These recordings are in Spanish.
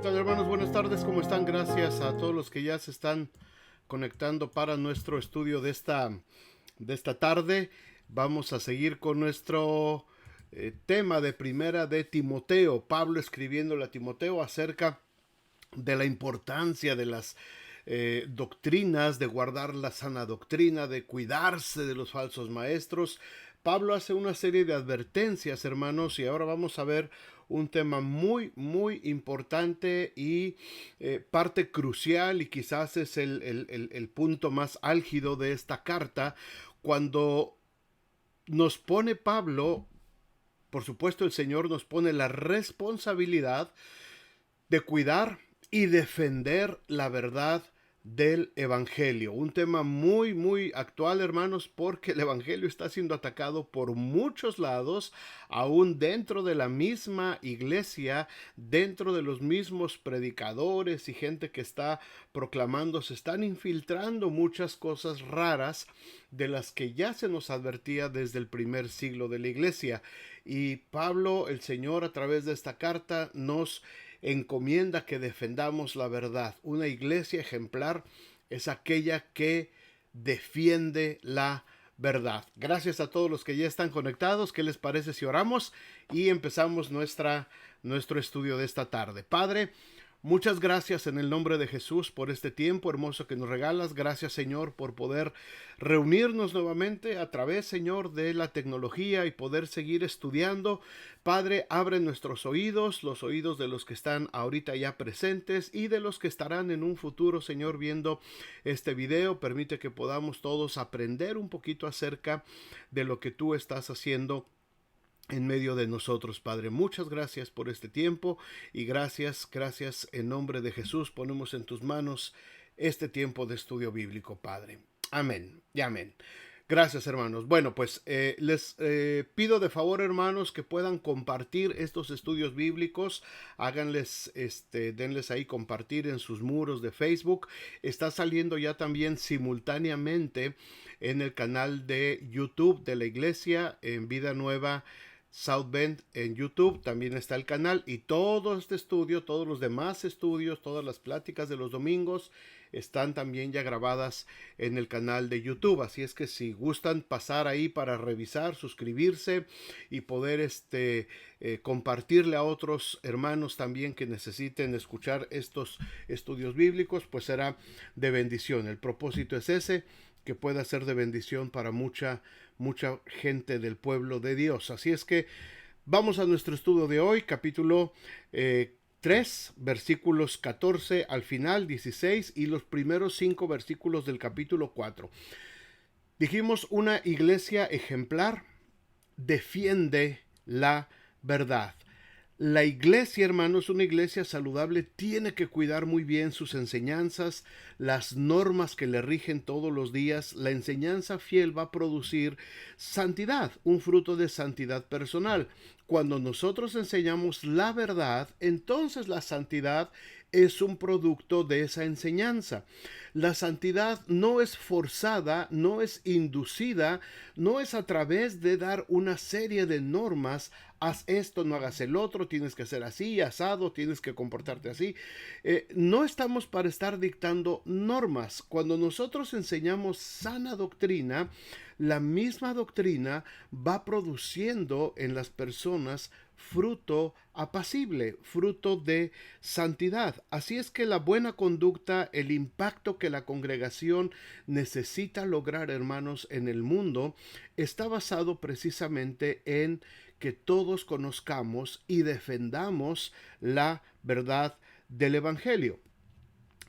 tal, hermanos? Buenas tardes, ¿cómo están? Gracias a todos los que ya se están conectando para nuestro estudio de esta tarde. Vamos a seguir con nuestro tema de primera de Timoteo. Pablo escribiéndole a Timoteo acerca de la importancia de las doctrinas, de guardar la sana doctrina, de cuidarse de los falsos maestros. Pablo hace una serie de advertencias, hermanos, y ahora vamos a ver un tema muy importante y parte crucial, y quizás es el punto más álgido de esta carta, cuando nos pone Pablo, por supuesto el Señor nos pone la responsabilidad de cuidar y defender la verdad del Evangelio. Un tema muy actual, hermanos, porque el Evangelio está siendo atacado por muchos lados, aún dentro de la misma iglesia, dentro de los mismos predicadores y gente que está proclamando. Se están infiltrando muchas cosas raras de las que ya se nos advertía desde el primer siglo de la iglesia. Y Pablo, el Señor, a través de esta carta nos encomienda que defendamos la verdad. Una iglesia ejemplar es aquella que defiende la verdad. Gracias a todos los que ya están conectados. ¿Qué les parece si oramos y empezamos nuestro estudio de esta tarde? Padre, muchas gracias en el nombre de Jesús por este tiempo hermoso que nos regalas. Gracias, Señor, por poder reunirnos nuevamente a través, Señor, de la tecnología y poder seguir estudiando. Padre, abre nuestros oídos, los oídos de los que están ahorita ya presentes y de los que estarán en un futuro, Señor, viendo este video. Permite que podamos todos aprender un poquito acerca de lo que tú estás haciendo en medio de nosotros, Padre. Muchas gracias por este tiempo y gracias en nombre de Jesús. Ponemos en tus manos este tiempo de estudio bíblico, Padre. Amén y amén. Gracias, hermanos. Bueno, pues les pido de favor, hermanos, que puedan compartir estos estudios bíblicos. Háganles, denles ahí compartir en sus muros de Facebook. Está saliendo ya también simultáneamente en el canal de YouTube de la iglesia, en Vida Nueva South Bend en YouTube. También está el canal, y todo este estudio, todos los demás estudios, todas las pláticas de los domingos están también ya grabadas en el canal de YouTube. Así es que si gustan pasar ahí para revisar, suscribirse y poder compartirle a otros hermanos también que necesiten escuchar estos estudios bíblicos, pues será de bendición. El propósito es ese, que pueda ser de bendición para mucha gente del pueblo de Dios. Así es que vamos a nuestro estudio de hoy, capítulo 3, versículos 14 al final, 16 y los primeros 5 versículos del capítulo 4. Dijimos, una iglesia ejemplar defiende la verdad. La iglesia, hermanos, una iglesia saludable, tiene que cuidar muy bien sus enseñanzas, las normas que le rigen todos los días. La enseñanza fiel va a producir santidad, un fruto de santidad personal. Cuando nosotros enseñamos la verdad, entonces la santidad es un producto de esa enseñanza. La santidad no es forzada, no es inducida, no es a través de dar una serie de normas. Haz esto, no hagas el otro, tienes que hacer así, asado, tienes que comportarte así. No estamos para estar dictando normas. Cuando nosotros enseñamos sana doctrina, la misma doctrina va produciendo en las personas fruto apacible, fruto de santidad. Así es que la buena conducta, el impacto que la congregación necesita lograr, hermanos, en el mundo, está basado precisamente en que todos conozcamos y defendamos la verdad del Evangelio.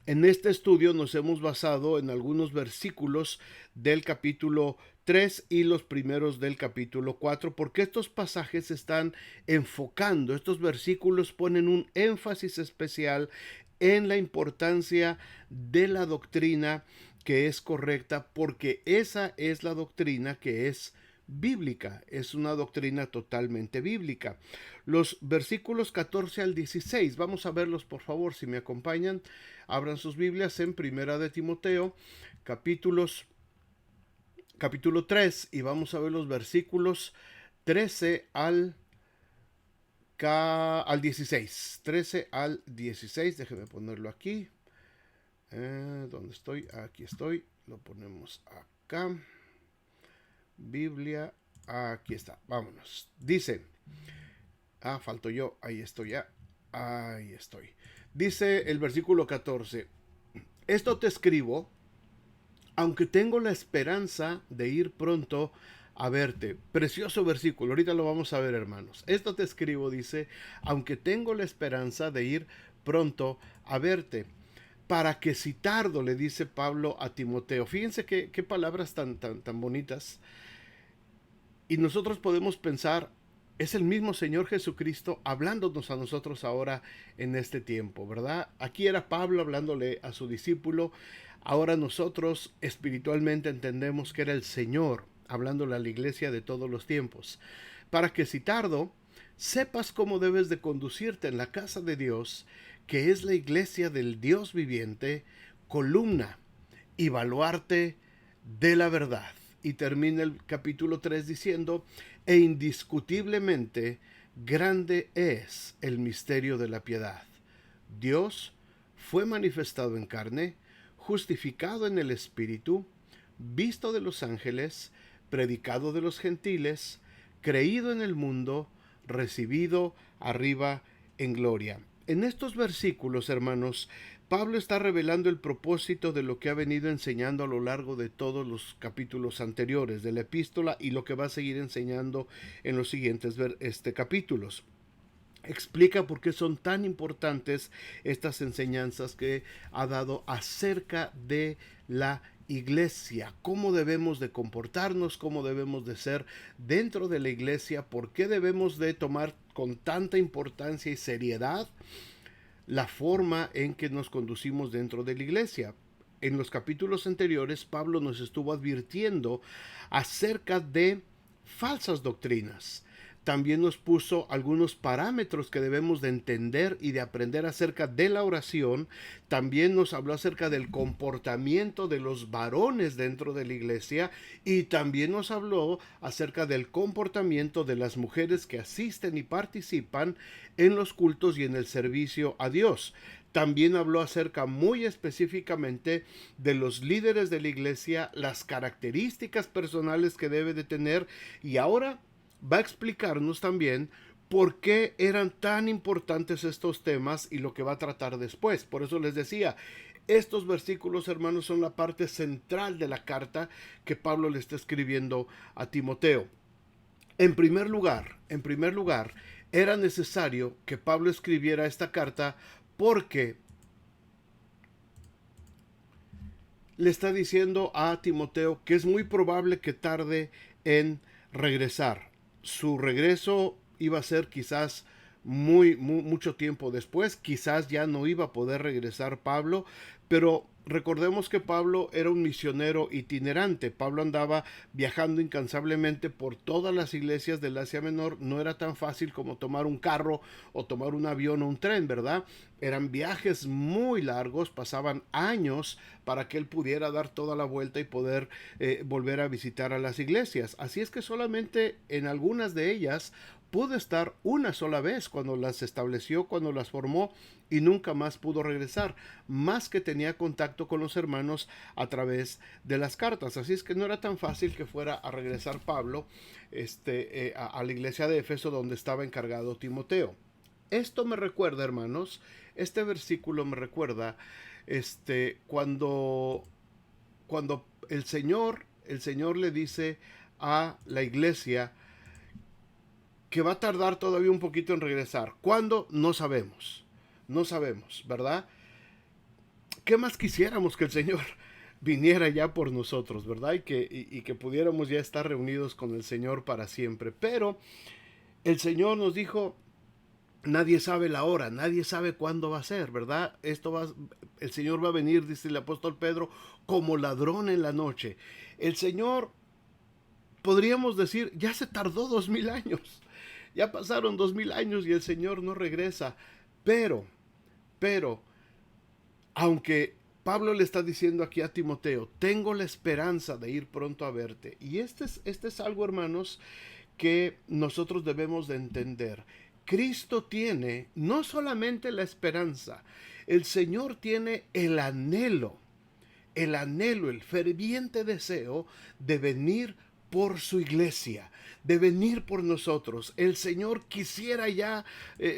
En este estudio nos hemos basado en algunos versículos del capítulo 3 y los primeros del capítulo 4, porque estos pasajes están enfocando, estos versículos ponen un énfasis especial en la importancia de la doctrina que es correcta, porque esa es la doctrina que es bíblica, es una doctrina totalmente bíblica. Los versículos 14 al 16, vamos a verlos, por favor, si me acompañan. Abran sus Biblias en Primera de Timoteo, capítulo 3, y vamos a ver los versículos 13 al al 16, 13 al 16, déjeme ponerlo aquí. ¿Dónde estoy? Aquí estoy, lo ponemos acá. Biblia, aquí está, vámonos. Dice, falto yo, ahí estoy ya, ahí estoy. Dice el versículo 14, esto te escribo, aunque tengo la esperanza de ir pronto a verte. Precioso versículo, ahorita lo vamos a ver, hermanos. Esto te escribo, dice, aunque tengo la esperanza de ir pronto a verte, para que si tardo, le dice Pablo a Timoteo. Fíjense qué palabras tan bonitas. Y nosotros podemos pensar, es el mismo Señor Jesucristo hablándonos a nosotros ahora en este tiempo, ¿verdad? Aquí era Pablo hablándole a su discípulo. Ahora nosotros espiritualmente entendemos que era el Señor hablándole a la iglesia de todos los tiempos. Para que si tardo, sepas cómo debes de conducirte en la casa de Dios, que es la iglesia del Dios viviente, columna y baluarte de la verdad. Y termina el capítulo 3 diciendo, e indiscutiblemente grande es el misterio de la piedad. Dios fue manifestado en carne, justificado en el Espíritu, visto de los ángeles, predicado de los gentiles, creído en el mundo, recibido arriba en gloria. En estos versículos, hermanos, Pablo está revelando el propósito de lo que ha venido enseñando a lo largo de todos los capítulos anteriores de la epístola y lo que va a seguir enseñando en los siguientes capítulos. Explica por qué son tan importantes estas enseñanzas que ha dado acerca de la iglesia, cómo debemos de comportarnos, cómo debemos de ser dentro de la iglesia, por qué debemos de tomar con tanta importancia y seriedad la forma en que nos conducimos dentro de la iglesia. En los capítulos anteriores, Pablo nos estuvo advirtiendo acerca de falsas doctrinas. También nos puso algunos parámetros que debemos de entender y de aprender acerca de la oración. También nos habló acerca del comportamiento de los varones dentro de la iglesia y también nos habló acerca del comportamiento de las mujeres que asisten y participan en los cultos y en el servicio a Dios. También habló acerca muy específicamente de los líderes de la iglesia, las características personales que debe de tener, y ahora va a explicarnos también por qué eran tan importantes estos temas y lo que va a tratar después. Por eso les decía, estos versículos, hermanos, son la parte central de la carta que Pablo le está escribiendo a Timoteo. En primer lugar, era necesario que Pablo escribiera esta carta porque le está diciendo a Timoteo que es muy probable que tarde en regresar. Su regreso iba a ser quizás mucho tiempo después, quizás ya no iba a poder regresar Pablo, pero recordemos que Pablo era un misionero itinerante. Pablo andaba viajando incansablemente por todas las iglesias del Asia Menor. No era tan fácil como tomar un carro o tomar un avión o un tren, ¿verdad? Eran viajes muy largos, pasaban años para que él pudiera dar toda la vuelta y poder volver a visitar a las iglesias. Así es que solamente en algunas de ellas pudo estar una sola vez cuando las estableció, cuando las formó, y nunca más pudo regresar, más que tenía contacto con los hermanos a través de las cartas. Así es que no era tan fácil que fuera a regresar Pablo a la iglesia de Éfeso, donde estaba encargado Timoteo. Esto me recuerda, hermanos, este versículo me recuerda cuando el Señor le dice a la iglesia que va a tardar todavía un poquito en regresar. ¿Cuándo? No sabemos. No sabemos, ¿verdad? ¿Qué más quisiéramos que el Señor viniera ya por nosotros, ¿verdad? Y que pudiéramos ya estar reunidos con el Señor para siempre. Pero el Señor nos dijo, nadie sabe la hora, nadie sabe cuándo va a ser, ¿verdad? El Señor va a venir, dice el apóstol Pedro, como ladrón en la noche. El Señor, podríamos decir, ya se tardó 2000 años. Ya pasaron 2000 años y el Señor no regresa. Pero, aunque Pablo le está diciendo aquí a Timoteo, tengo la esperanza de ir pronto a verte. Y este es algo, hermanos, que nosotros debemos de entender. Cristo tiene no solamente la esperanza, el Señor tiene el ferviente deseo de venir por su iglesia, de venir por nosotros. El Señor quisiera ya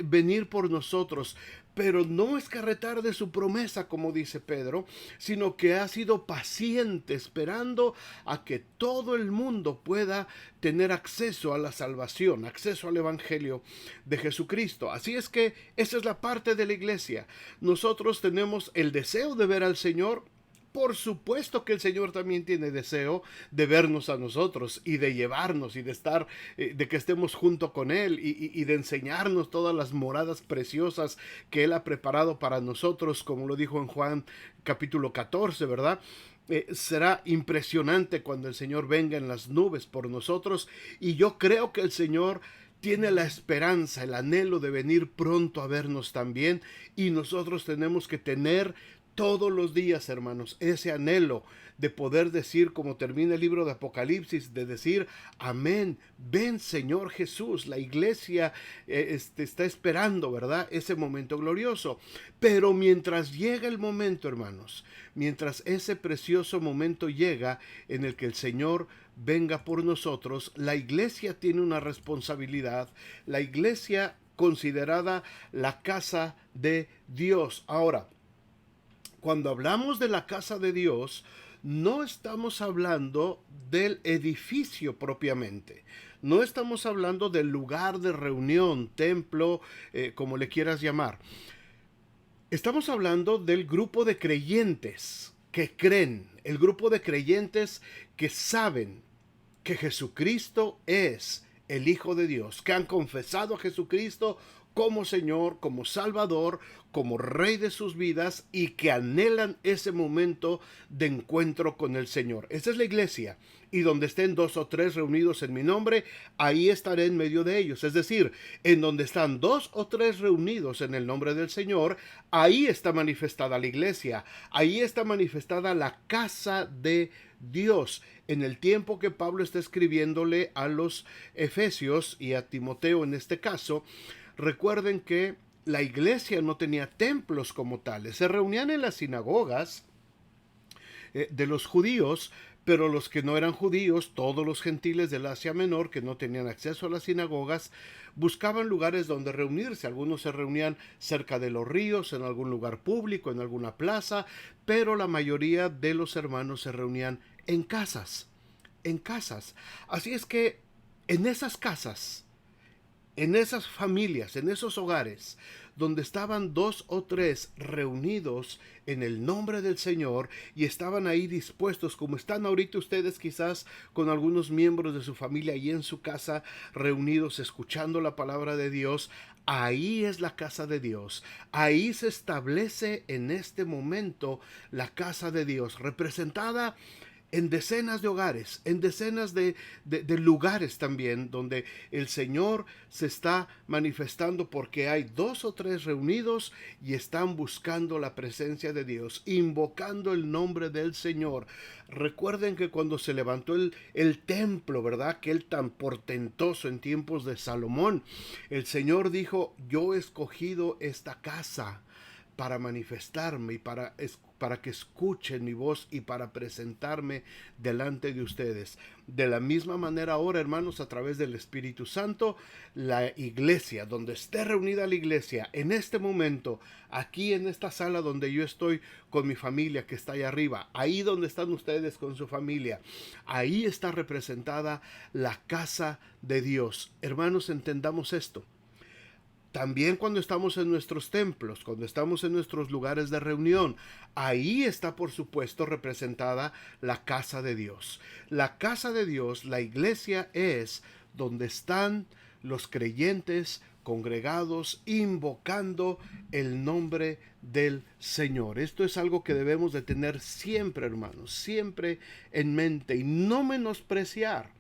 venir por nosotros, pero no es que retarde su promesa, como dice Pedro, sino que ha sido paciente esperando a que todo el mundo pueda tener acceso a la salvación, acceso al Evangelio de Jesucristo. Así es que esa es la parte de la iglesia. Nosotros tenemos el deseo de ver al Señor. Por supuesto que el Señor también tiene deseo de vernos a nosotros y de llevarnos y de estar, de que estemos junto con Él y de enseñarnos todas las moradas preciosas que Él ha preparado para nosotros, como lo dijo en Juan capítulo 14, ¿verdad? Será impresionante cuando el Señor venga en las nubes por nosotros, y yo creo que el Señor tiene la esperanza, el anhelo de venir pronto a vernos también, y nosotros tenemos que tener todos los días, hermanos, ese anhelo de poder decir, como termina el libro de Apocalipsis, de decir, amén, ven Señor Jesús. La iglesia está esperando, ¿verdad?, ese momento glorioso. Pero mientras llega el momento, hermanos, mientras ese precioso momento llega en el que el Señor venga por nosotros, la iglesia tiene una responsabilidad, la iglesia considerada la casa de Dios. Ahora, cuando hablamos de la casa de Dios, no estamos hablando del edificio propiamente. No estamos hablando del lugar de reunión, templo, como le quieras llamar. Estamos hablando del grupo de creyentes que creen, el grupo de creyentes que saben que Jesucristo es el Hijo de Dios, que han confesado a Jesucristo como Señor, como Salvador, como Rey de sus vidas, y que anhelan ese momento de encuentro con el Señor. Esa es la iglesia, y donde estén 2 o 3 reunidos en mi nombre, ahí estaré en medio de ellos. Es decir, en donde están 2 o 3 reunidos en el nombre del Señor, ahí está manifestada la iglesia, ahí está manifestada la casa de Dios. En el tiempo que Pablo está escribiéndole a los Efesios y a Timoteo en este caso, recuerden que la iglesia no tenía templos como tales. Se reunían en las sinagogas de los judíos, pero los que no eran judíos, todos los gentiles del Asia Menor que no tenían acceso a las sinagogas, buscaban lugares donde reunirse. Algunos se reunían cerca de los ríos, en algún lugar público, en alguna plaza, pero la mayoría de los hermanos se reunían en casas, en casas. Así es que en esas casas, en esas familias, en esos hogares, donde estaban 2 o 3 reunidos en el nombre del Señor y estaban ahí dispuestos, como están ahorita ustedes quizás con algunos miembros de su familia ahí en su casa, reunidos escuchando la palabra de Dios, ahí es la casa de Dios. Ahí se establece en este momento la casa de Dios, representada en decenas de hogares, en decenas de lugares también, donde el Señor se está manifestando porque hay 2 o 3 reunidos y están buscando la presencia de Dios, invocando el nombre del Señor. Recuerden que cuando se levantó el templo, ¿verdad?, aquel tan portentoso en tiempos de Salomón, el Señor dijo, yo he escogido esta casa para manifestarme y para que escuchen mi voz y para presentarme delante de ustedes. De la misma manera ahora, hermanos, a través del Espíritu Santo, la iglesia, donde esté reunida la iglesia, en este momento, aquí en esta sala donde yo estoy con mi familia que está allá arriba, ahí donde están ustedes con su familia, ahí está representada la casa de Dios. Hermanos, entendamos esto. También cuando estamos en nuestros templos, cuando estamos en nuestros lugares de reunión, ahí está por supuesto representada la casa de Dios. La casa de Dios, la iglesia, es donde están los creyentes congregados invocando el nombre del Señor. Esto es algo que debemos de tener siempre, hermanos, siempre en mente, y no menospreciar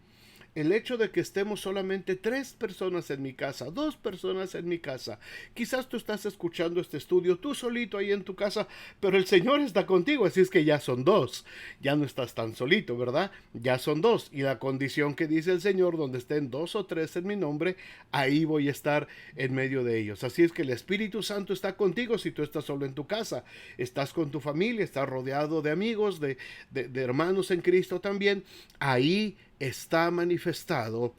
el hecho de que estemos solamente 3 personas en mi casa, 2 personas en mi casa. Quizás tú estás escuchando este estudio tú solito ahí en tu casa, pero el Señor está contigo, así es que ya son 2. Ya no estás tan solito, ¿verdad? Ya son 2. Y la condición que dice el Señor, donde estén 2 o 3 en mi nombre, ahí voy a estar en medio de ellos. Así es que el Espíritu Santo está contigo si tú estás solo en tu casa. Estás con tu familia, estás rodeado de amigos, de hermanos en Cristo también. Ahí está manifestado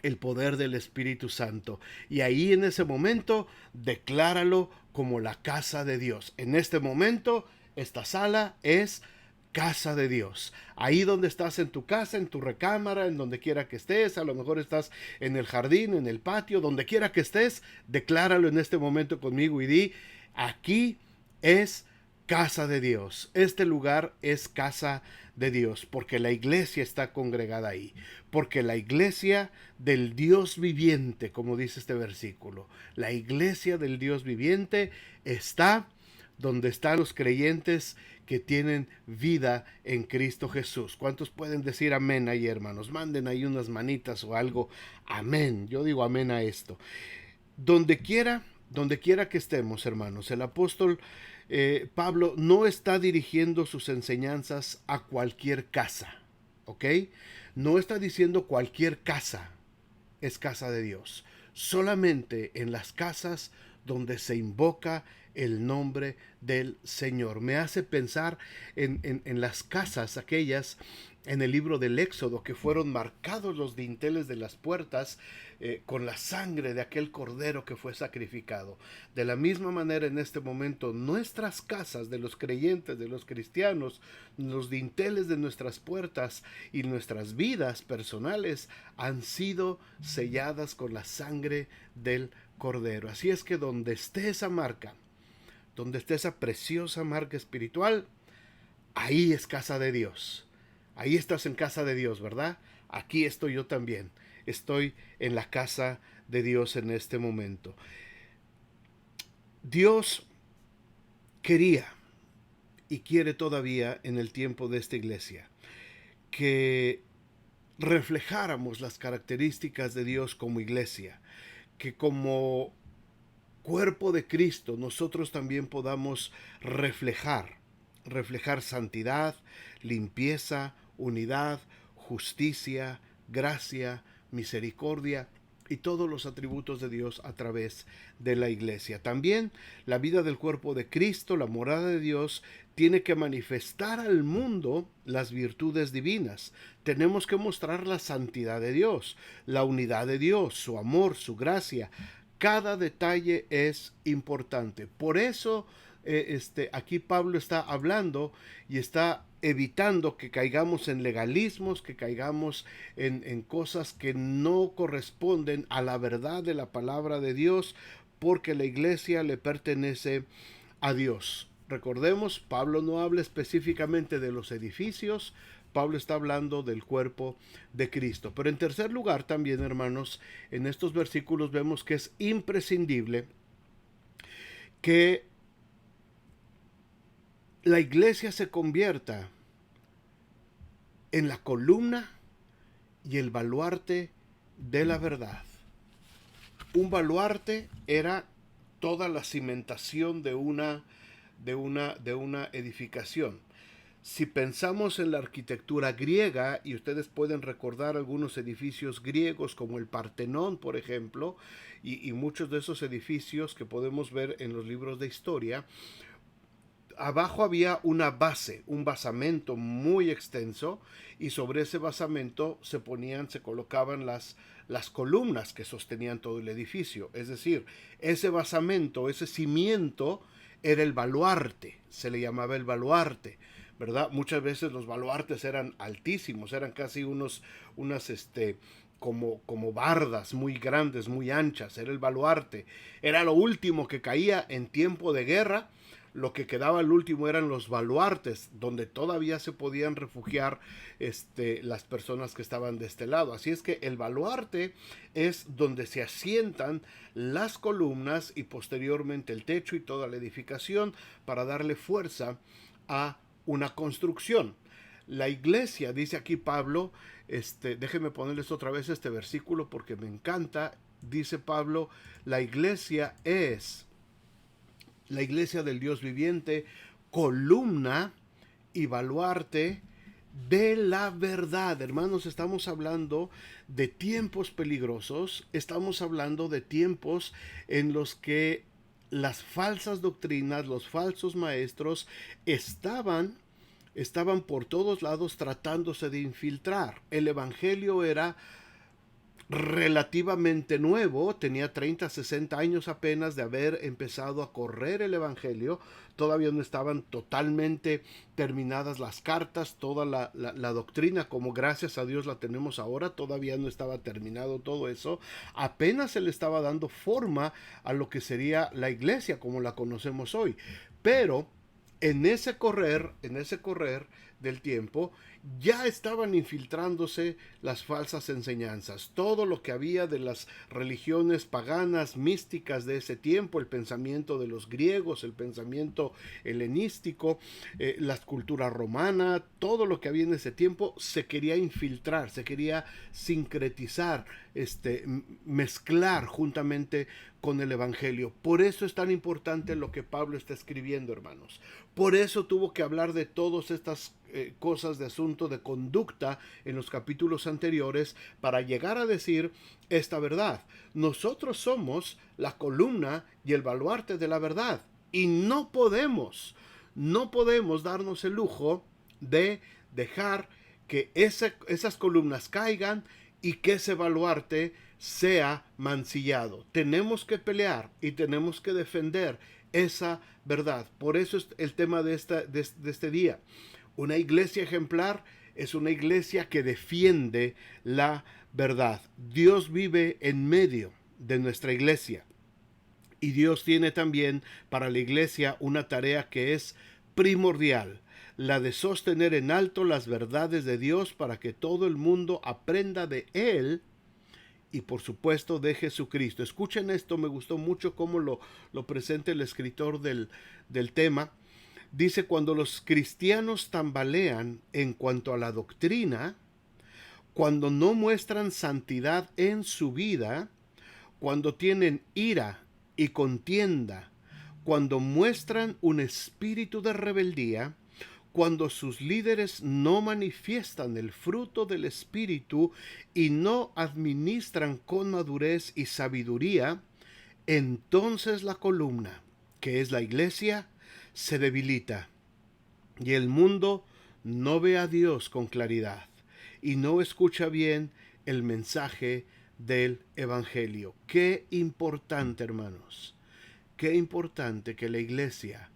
el poder del Espíritu Santo. Y ahí en ese momento, decláralo como la casa de Dios. En este momento, esta sala es casa de Dios. Ahí donde estás en tu casa, en tu recámara, en donde quiera que estés, a lo mejor estás en el jardín, en el patio, donde quiera que estés, decláralo en este momento conmigo y di, aquí es casa de Dios. Este lugar es casa de Dios, porque la iglesia está congregada ahí, porque la iglesia del Dios viviente, como dice este versículo, la iglesia del Dios viviente está donde están los creyentes que tienen vida en Cristo Jesús. ¿Cuántos pueden decir amén ahí, hermanos? Manden ahí unas manitas o algo. Amén. Yo digo amén a esto. Donde quiera que estemos, hermanos, el apóstol Pablo no está dirigiendo sus enseñanzas a cualquier casa, ¿ok? No está diciendo cualquier casa es casa de Dios. Solamente en las casas donde se invoca el nombre del Señor. Me hace pensar en las casas aquellas en el libro del Éxodo que fueron marcados los dinteles de las puertas con la sangre de aquel cordero que fue sacrificado. De la misma manera en este momento nuestras casas de los creyentes, de los cristianos, los dinteles de nuestras puertas y nuestras vidas personales han sido selladas con la sangre del cordero. Así es que donde esté esa marca, donde esté esa preciosa marca espiritual, ahí es casa de Dios. Ahí estás en casa de Dios, ¿verdad? Aquí estoy yo también. Estoy en la casa de Dios en este momento. Dios quería y quiere todavía en el tiempo de esta iglesia que reflejáramos las características de Dios como iglesia, que como cuerpo de Cristo nosotros también podamos reflejar santidad, limpieza, unidad, justicia, gracia, misericordia y todos los atributos de Dios a través de la iglesia. También la vida del cuerpo de Cristo, la morada de Dios, tiene que manifestar al mundo las virtudes divinas. Tenemos que mostrar la santidad de Dios, la unidad de Dios, su amor, su gracia. Cada detalle es importante. Por eso aquí Pablo está hablando y está evitando que caigamos en legalismos, que caigamos en cosas que no corresponden a la verdad de la palabra de Dios, porque la iglesia le pertenece a Dios. Recordemos, Pablo no habla específicamente de los edificios, Pablo está hablando del cuerpo de Cristo. Pero en tercer lugar también, hermanos, en estos versículos vemos que es imprescindible que la iglesia se convierta en la columna y el baluarte de la verdad. Un baluarte era toda la cimentación de una edificación. Si pensamos en la arquitectura griega, y ustedes pueden recordar algunos edificios griegos como el Partenón, por ejemplo, y muchos de esos edificios que podemos ver en los libros de historia, abajo había una base, un basamento muy extenso, y sobre ese basamento se colocaban las columnas que sostenían todo el edificio. Es decir, ese basamento, ese cimiento era el baluarte, se le llamaba el baluarte, ¿verdad? Muchas veces los baluartes eran altísimos, eran casi unas como bardas muy grandes, muy anchas, era el baluarte. Era lo último que caía en tiempo de guerra. Lo que quedaba al último eran los baluartes, donde todavía se podían refugiar las personas que estaban de este lado. Así es que el baluarte es donde se asientan las columnas y posteriormente el techo y toda la edificación para darle fuerza a una construcción. La iglesia, dice aquí Pablo, déjenme ponerles otra vez este versículo porque me encanta. Dice Pablo, la iglesia es la iglesia del Dios viviente, columna y baluarte de la verdad. Hermanos, estamos hablando de tiempos peligrosos, estamos hablando de tiempos en los que las falsas doctrinas, los falsos maestros estaban por todos lados tratándose de infiltrar. El evangelio era relativamente nuevo, tenía 30, 60 años apenas de haber empezado a correr el evangelio, todavía no estaban totalmente terminadas las cartas, toda la doctrina como gracias a Dios la tenemos ahora, todavía no estaba terminado todo eso, apenas se le estaba dando forma a lo que sería la iglesia como la conocemos hoy, pero en ese correr del tiempo, ya estaban infiltrándose las falsas enseñanzas. Todo lo que había de las religiones paganas, místicas de ese tiempo, el pensamiento de los griegos, el pensamiento helenístico, la cultura romana, todo lo que había en ese tiempo se quería infiltrar, se quería sincretizar, mezclar juntamente con el evangelio. Por eso es tan importante lo que Pablo está escribiendo, hermanos. Por eso tuvo que hablar de todas estas cosas de asunto de conducta en los capítulos anteriores para llegar a decir esta verdad. Nosotros somos la columna y el baluarte de la verdad y no podemos darnos el lujo de dejar que esas columnas caigan y que ese baluarte sea mancillado. Tenemos que pelear y tenemos que defender esa verdad. Por eso es el tema de este día. Una iglesia ejemplar es una iglesia que defiende la verdad. Dios vive en medio de nuestra iglesia. Y Dios tiene también para la iglesia una tarea que es primordial, la de sostener en alto las verdades de Dios para que todo el mundo aprenda de Él y por supuesto de Jesucristo. Escuchen esto, me gustó mucho cómo lo presenta el escritor del tema. Dice, cuando los cristianos tambalean en cuanto a la doctrina, cuando no muestran santidad en su vida, cuando tienen ira y contienda, cuando muestran un espíritu de rebeldía, cuando sus líderes no manifiestan el fruto del espíritu y no administran con madurez y sabiduría, entonces la columna, que es la iglesia, se debilita y el mundo no ve a Dios con claridad y no escucha bien el mensaje del evangelio. Qué importante, hermanos, qué importante que la iglesia,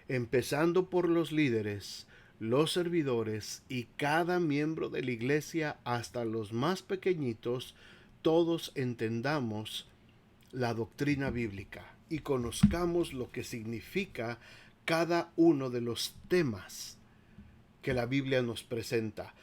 empezando por los líderes, los servidores y cada miembro de la iglesia hasta los más pequeñitos, todos entendamos la doctrina bíblica y conozcamos lo que significa cada uno de los temas que la Biblia nos presenta.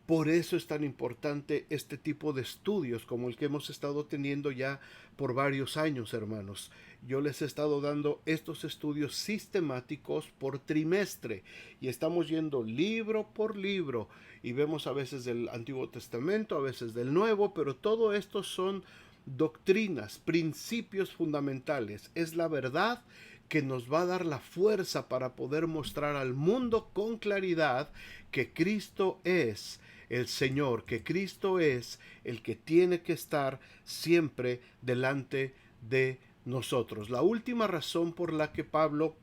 Por eso es tan importante este tipo de estudios como el que hemos estado teniendo ya por varios años, hermanos. Yo les he estado dando estos estudios sistemáticos por trimestre y estamos yendo libro por libro y vemos a veces del Antiguo Testamento, a veces del Nuevo, pero todo esto son doctrinas, principios fundamentales. Es la verdad que nos va a dar la fuerza para poder mostrar al mundo con claridad que Cristo es el Señor, que Cristo es el que tiene que estar siempre delante de nosotros. La última razón por la que Pablo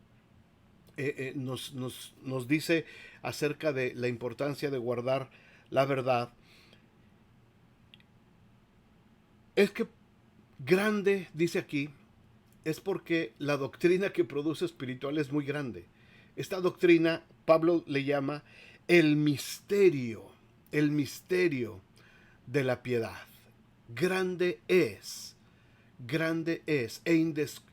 nos dice acerca de la importancia de guardar la verdad es que grande, dice aquí, es porque la doctrina que produce espiritual es muy grande. Esta doctrina Pablo le llama el misterio de la piedad. Grande es e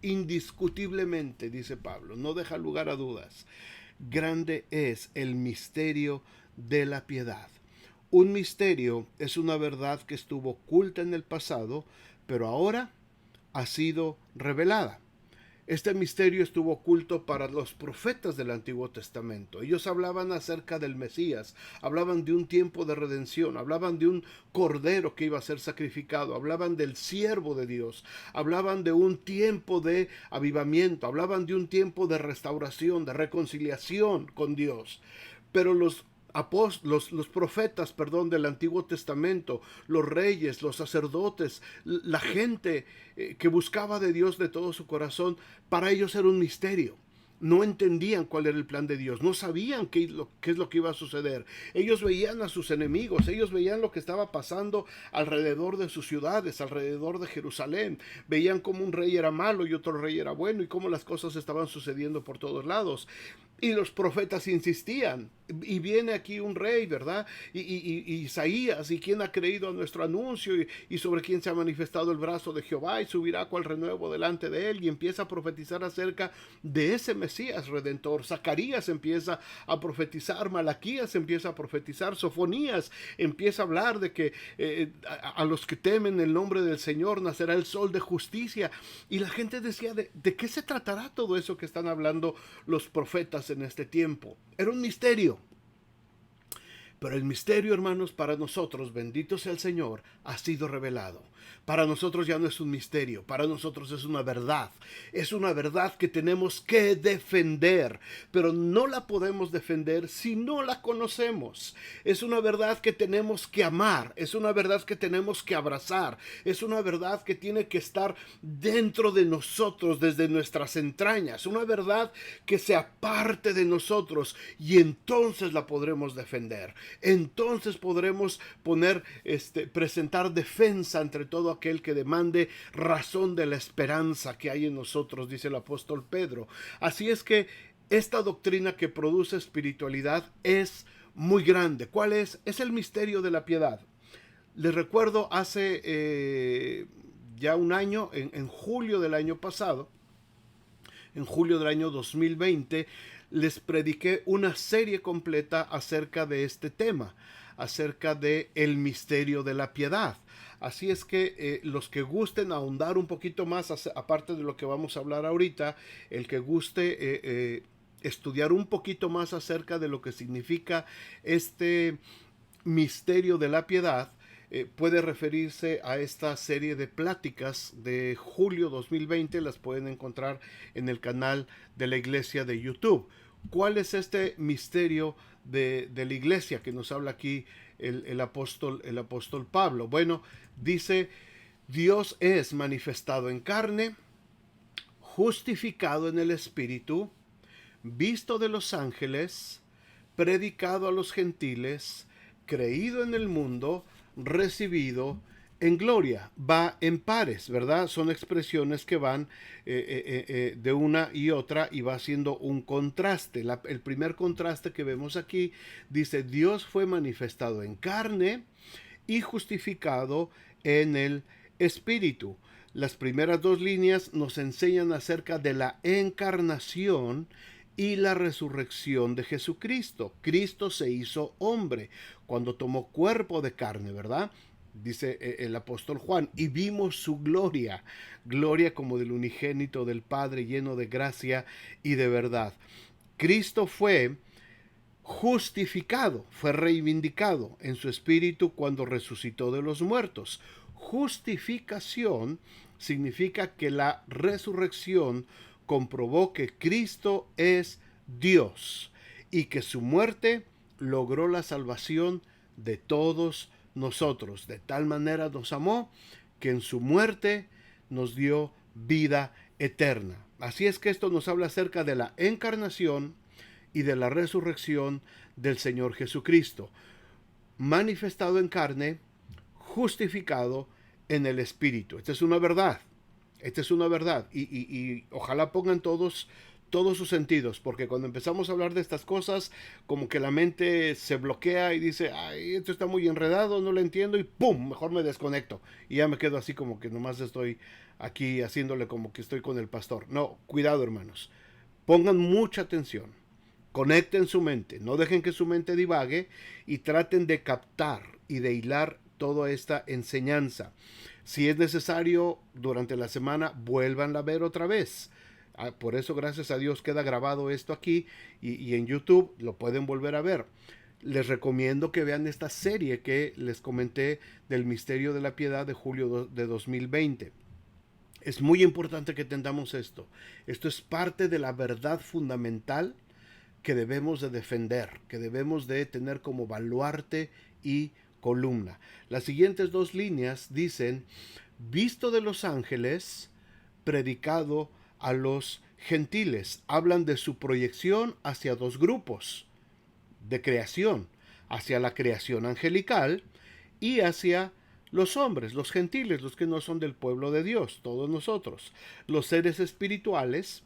indiscutiblemente, dice Pablo, no deja lugar a dudas. Grande es el misterio de la piedad. Un misterio es una verdad que estuvo oculta en el pasado, pero ahora ha sido revelada. Este misterio estuvo oculto para los profetas del Antiguo Testamento. Ellos hablaban acerca del Mesías, hablaban de un tiempo de redención, hablaban de un cordero que iba a ser sacrificado, hablaban del siervo de Dios, hablaban de un tiempo de avivamiento, hablaban de un tiempo de restauración, de reconciliación con Dios. Pero los profetas, del Antiguo Testamento, los reyes, los sacerdotes, la gente que buscaba de Dios de todo su corazón, para ellos era un misterio. No entendían cuál era el plan de Dios, no sabían qué es lo que iba a suceder. Ellos veían a sus enemigos, ellos veían lo que estaba pasando alrededor de sus ciudades, alrededor de Jerusalén. Veían cómo un rey era malo y otro rey era bueno y cómo las cosas estaban sucediendo por todos lados. Y los profetas insistían, y viene aquí un rey, ¿verdad? Y Isaías, y quién ha creído a nuestro anuncio, y sobre quién se ha manifestado el brazo de Jehová, y subirá cual renuevo delante de él, y empieza a profetizar acerca de ese Mesías redentor. Zacarías empieza a profetizar, Malaquías empieza a profetizar, Sofonías empieza a hablar de que a los que temen el nombre del Señor nacerá el sol de justicia. Y la gente decía, ¿de qué se tratará todo eso que están hablando los profetas en este tiempo? Era un misterio. Pero el misterio, hermanos, para nosotros, bendito sea el Señor, ha sido revelado. Para nosotros ya no es un misterio, para nosotros es una verdad. Es una verdad que tenemos que defender, pero no la podemos defender si no la conocemos. Es una verdad que tenemos que amar, es una verdad que tenemos que abrazar, es una verdad que tiene que estar dentro de nosotros, desde nuestras entrañas, una verdad que sea parte de nosotros, y entonces la podremos defender. Entonces podremos presentar defensa entre todo aquel que demande razón de la esperanza que hay en nosotros, dice el apóstol Pedro. Así es que esta doctrina que produce espiritualidad es muy grande. ¿Cuál es? Es el misterio de la piedad. Les recuerdo hace ya un año, en julio del año pasado, en julio del año 2020, les prediqué una serie completa acerca de este tema, acerca de el misterio de la piedad. Así es que los que gusten ahondar un poquito más, aparte de lo que vamos a hablar ahorita, el que guste estudiar un poquito más acerca de lo que significa este misterio de la piedad, puede referirse a esta serie de pláticas de julio 2020. Las pueden encontrar en el canal de la iglesia de YouTube. ¿Cuál es este misterio de la iglesia que nos habla aquí el apóstol Pablo? Bueno, dice: Dios es manifestado en carne, justificado en el Espíritu, visto de los ángeles, predicado a los gentiles, creído en el mundo, recibido en gloria. Va en pares, ¿verdad? Son expresiones que van de una y otra, y va haciendo un contraste. El primer contraste que vemos aquí dice: Dios fue manifestado en carne y justificado en el Espíritu. Las primeras dos líneas nos enseñan acerca de la encarnación y la resurrección de Jesucristo. Cristo se hizo hombre cuando tomó cuerpo de carne, ¿verdad? Dice el apóstol Juan, y vimos su gloria, gloria como del unigénito del Padre, lleno de gracia y de verdad. Cristo fue justificado, fue reivindicado en su espíritu cuando resucitó de los muertos. Justificación significa que la resurrección comprobó que Cristo es Dios y que su muerte logró la salvación de todos nosotros. De tal manera nos amó que en su muerte nos dio vida eterna. Así es que esto nos habla acerca de la encarnación y de la resurrección del Señor Jesucristo, manifestado en carne, justificado en el Espíritu. Esta es una verdad. Esta es una verdad, y ojalá pongan todos sus sentidos, porque cuando empezamos a hablar de estas cosas, como que la mente se bloquea y dice: ay, esto está muy enredado, no lo entiendo, y ¡pum!, mejor me desconecto, y ya me quedo así como que nomás estoy aquí haciéndole como que estoy con el pastor. No, cuidado, hermanos, pongan mucha atención, conecten su mente, no dejen que su mente divague, y traten de captar y de hilar toda esta enseñanza. Si es necesario, durante la semana, vuélvanla a ver otra vez. Por eso, gracias a Dios, queda grabado esto aquí y en YouTube lo pueden volver a ver. Les recomiendo que vean esta serie que les comenté del Misterio de la Piedad de julio de 2020. Es muy importante que entendamos esto. Esto es parte de la verdad fundamental que debemos de defender, que debemos de tener como baluarte y columna. Las siguientes dos líneas dicen: visto de los ángeles, predicado a los gentiles. Hablan de su proyección hacia dos grupos de creación, hacia la creación angelical y hacia los hombres, los gentiles, los que no son del pueblo de Dios, todos nosotros, los seres espirituales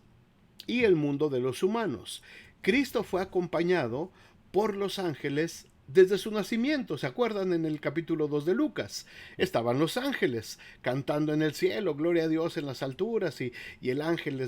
y el mundo de los humanos. Cristo fue acompañado por los ángeles desde su nacimiento. ¿Se acuerdan en el capítulo 2 de Lucas? Estaban los ángeles cantando en el cielo, gloria a Dios en las alturas, y el ángel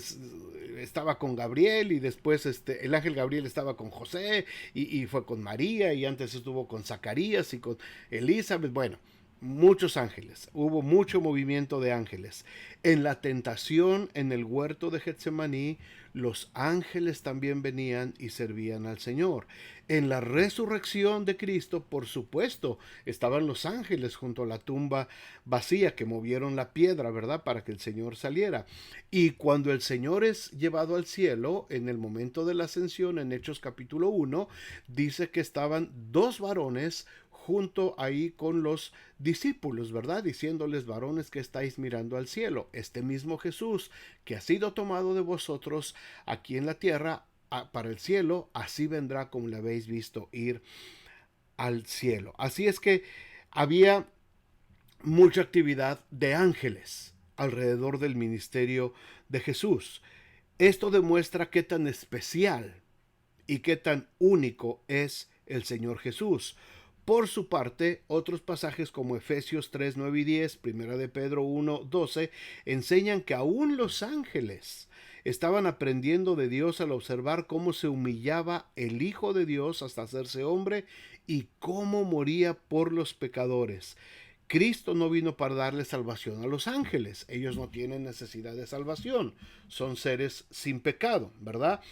estaba con Gabriel, y después el ángel Gabriel estaba con José, y fue con María, y antes estuvo con Zacarías y con Elizabeth. Bueno, muchos ángeles, hubo mucho movimiento de ángeles. En la tentación en el huerto de Getsemaní, los ángeles también venían y servían al Señor. En la resurrección de Cristo, por supuesto, estaban los ángeles junto a la tumba vacía, que movieron la piedra, ¿verdad?, para que el Señor saliera. Y cuando el Señor es llevado al cielo, en el momento de la ascensión, en Hechos capítulo 1, dice que estaban dos varones junto ahí con los discípulos, ¿verdad? Diciéndoles: varones que estáis mirando al cielo, este mismo Jesús que ha sido tomado de vosotros aquí en la tierra para el cielo, así vendrá como le habéis visto ir al cielo. Así es que había mucha actividad de ángeles alrededor del ministerio de Jesús. Esto demuestra qué tan especial y qué tan único es el Señor Jesús. Por su parte, otros pasajes como Efesios 3, 9 y 10, Primera de Pedro 1, 12, enseñan que aún los ángeles estaban aprendiendo de Dios al observar cómo se humillaba el Hijo de Dios hasta hacerse hombre y cómo moría por los pecadores. Cristo no vino para darle salvación a los ángeles. Ellos no tienen necesidad de salvación. Son seres sin pecado, ¿verdad?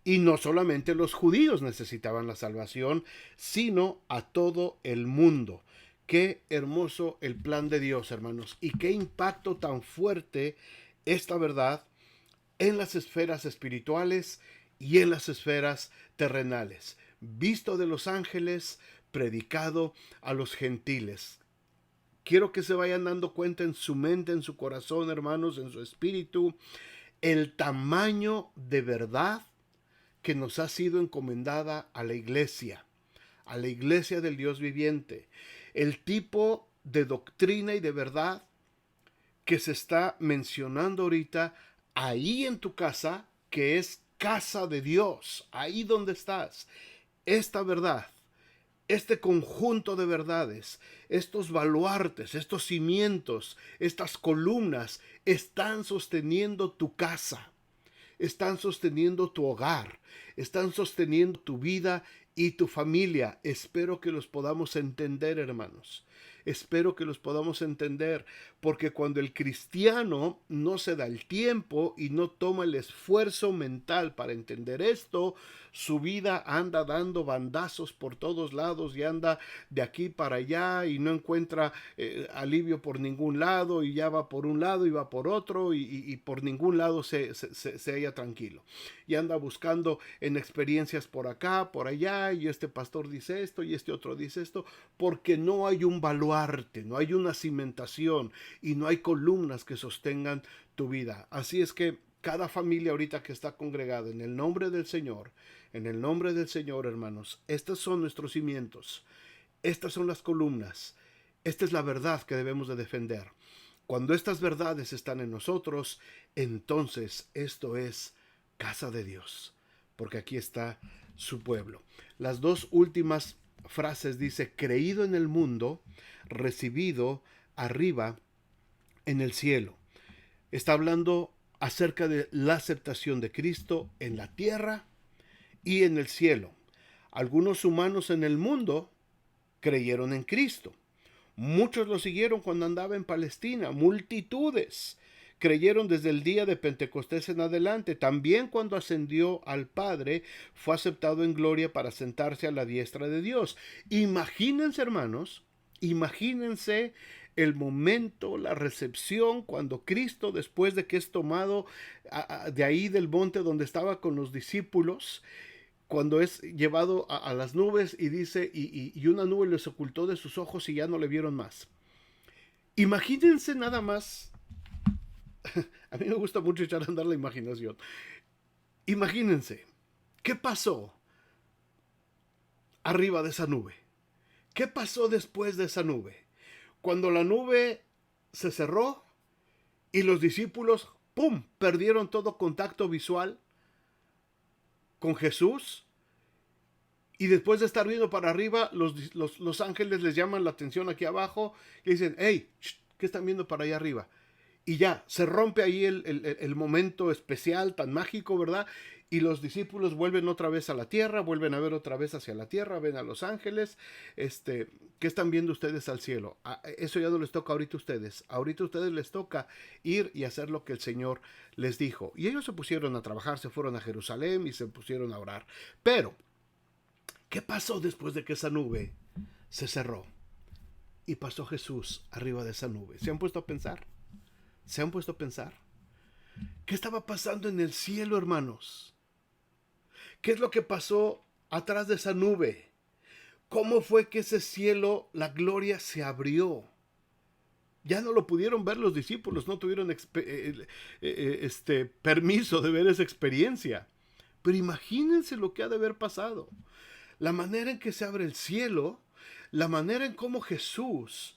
Y no solamente los judíos necesitaban la salvación, sino a todo el mundo. Qué hermoso el plan de Dios, hermanos, y qué impacto tan fuerte esta verdad en las esferas espirituales y en las esferas terrenales. Visto de los ángeles, predicado a los gentiles. Quiero que se vayan dando cuenta en su mente, en su corazón, hermanos, en su espíritu, el tamaño de verdad que nos ha sido encomendada a la iglesia del Dios viviente, el tipo de doctrina y de verdad que se está mencionando ahorita ahí en tu casa, que es casa de Dios, ahí donde estás. Esta verdad, este conjunto de verdades, estos baluartes, estos cimientos, estas columnas están sosteniendo tu casa, están sosteniendo tu hogar, están sosteniendo tu vida y tu familia. Espero que los podamos entender, hermanos. Espero que los podamos entender, porque cuando el cristiano no se da el tiempo y no toma el esfuerzo mental para entender esto, su vida anda dando bandazos por todos lados y anda de aquí para allá y no encuentra alivio por ningún lado, y ya va por un lado y va por otro, y por ningún lado se halla tranquilo. Y anda buscando en experiencias por acá, por allá, y este pastor dice esto y este otro dice esto, porque no hay un baluarte, no hay una cimentación y no hay columnas que sostengan tu vida. Así es que cada familia ahorita que está congregada en el nombre del Señor, hermanos, estos son nuestros cimientos, estas son las columnas, esta es la verdad que debemos de defender. Cuando estas verdades están en nosotros, entonces esto es casa de Dios, porque aquí está su pueblo. Las dos últimas frases dice: creído en el mundo, recibido arriba en el cielo. Está hablando acerca de la aceptación de Cristo en la tierra y en el cielo. Algunos humanos en el mundo creyeron en Cristo. Muchos lo siguieron cuando andaba en Palestina, multitudes creyeron desde el día de Pentecostés en adelante. También cuando ascendió al Padre, fue aceptado en gloria para sentarse a la diestra de Dios. Imagínense, hermanos, imagínense el momento, la recepción, cuando Cristo, después de que es tomado de ahí del monte donde estaba con los discípulos, cuando es llevado a las nubes y dice, y una nube les ocultó de sus ojos y ya no le vieron más. Imagínense nada más. A mí me gusta mucho echar a andar la imaginación. Imagínense, ¿qué pasó arriba de esa nube? ¿Qué pasó después de esa nube? Cuando la nube se cerró y los discípulos, ¡pum!, perdieron todo contacto visual con Jesús. Y después de estar viendo para arriba, los ángeles les llaman la atención aquí abajo y dicen, hey, ¿qué están viendo para allá arriba? Y ya, se rompe ahí el momento especial, tan mágico, ¿verdad? Y los discípulos vuelven otra vez a la tierra, vuelven a ver otra vez hacia la tierra, ven a los ángeles. ¿Qué están viendo ustedes al cielo? Eso ya no les toca ahorita a ustedes. Ahorita a ustedes les toca ir y hacer lo que el Señor les dijo. Y ellos se pusieron a trabajar, se fueron a Jerusalén y se pusieron a orar. Pero, ¿qué pasó después de que esa nube se cerró? Y pasó Jesús arriba de esa nube. ¿Se han puesto a pensar? ¿Se han puesto a pensar? ¿Qué estaba pasando en el cielo, hermanos? ¿Qué es lo que pasó atrás de esa nube? ¿Cómo fue que ese cielo, la gloria se abrió? Ya no lo pudieron ver los discípulos, no tuvieron permiso de ver esa experiencia. Pero imagínense lo que ha de haber pasado. La manera en que se abre el cielo, la manera en cómo Jesús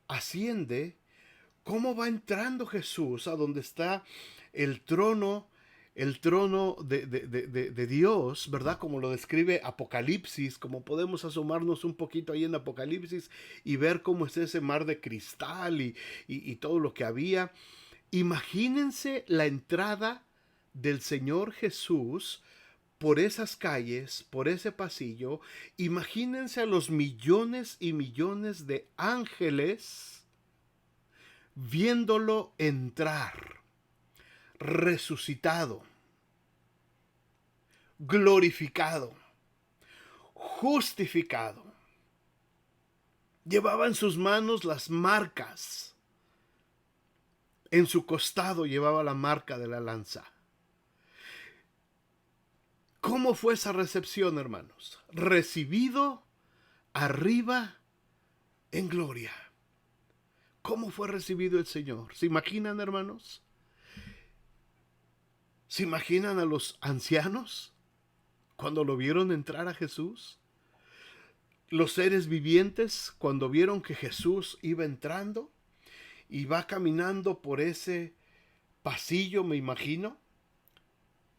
asciende, cómo va entrando Jesús a donde está el trono de Dios, ¿verdad? Como lo describe Apocalipsis, como podemos asomarnos un poquito ahí en Apocalipsis y ver cómo es ese mar de cristal y todo lo que había. Imagínense la entrada del Señor Jesús por esas calles, por ese pasillo. Imagínense a los millones y millones de ángeles viéndolo entrar, resucitado, glorificado, justificado. Llevaba en sus manos las marcas. En su costado llevaba la marca de la lanza. ¿Cómo fue esa recepción, hermanos? Recibido arriba en gloria. ¿Cómo fue recibido el Señor? ¿Se imaginan, hermanos? ¿Se imaginan a los ancianos cuando lo vieron entrar a Jesús? Los seres vivientes cuando vieron que Jesús iba entrando y va caminando por ese pasillo, me imagino,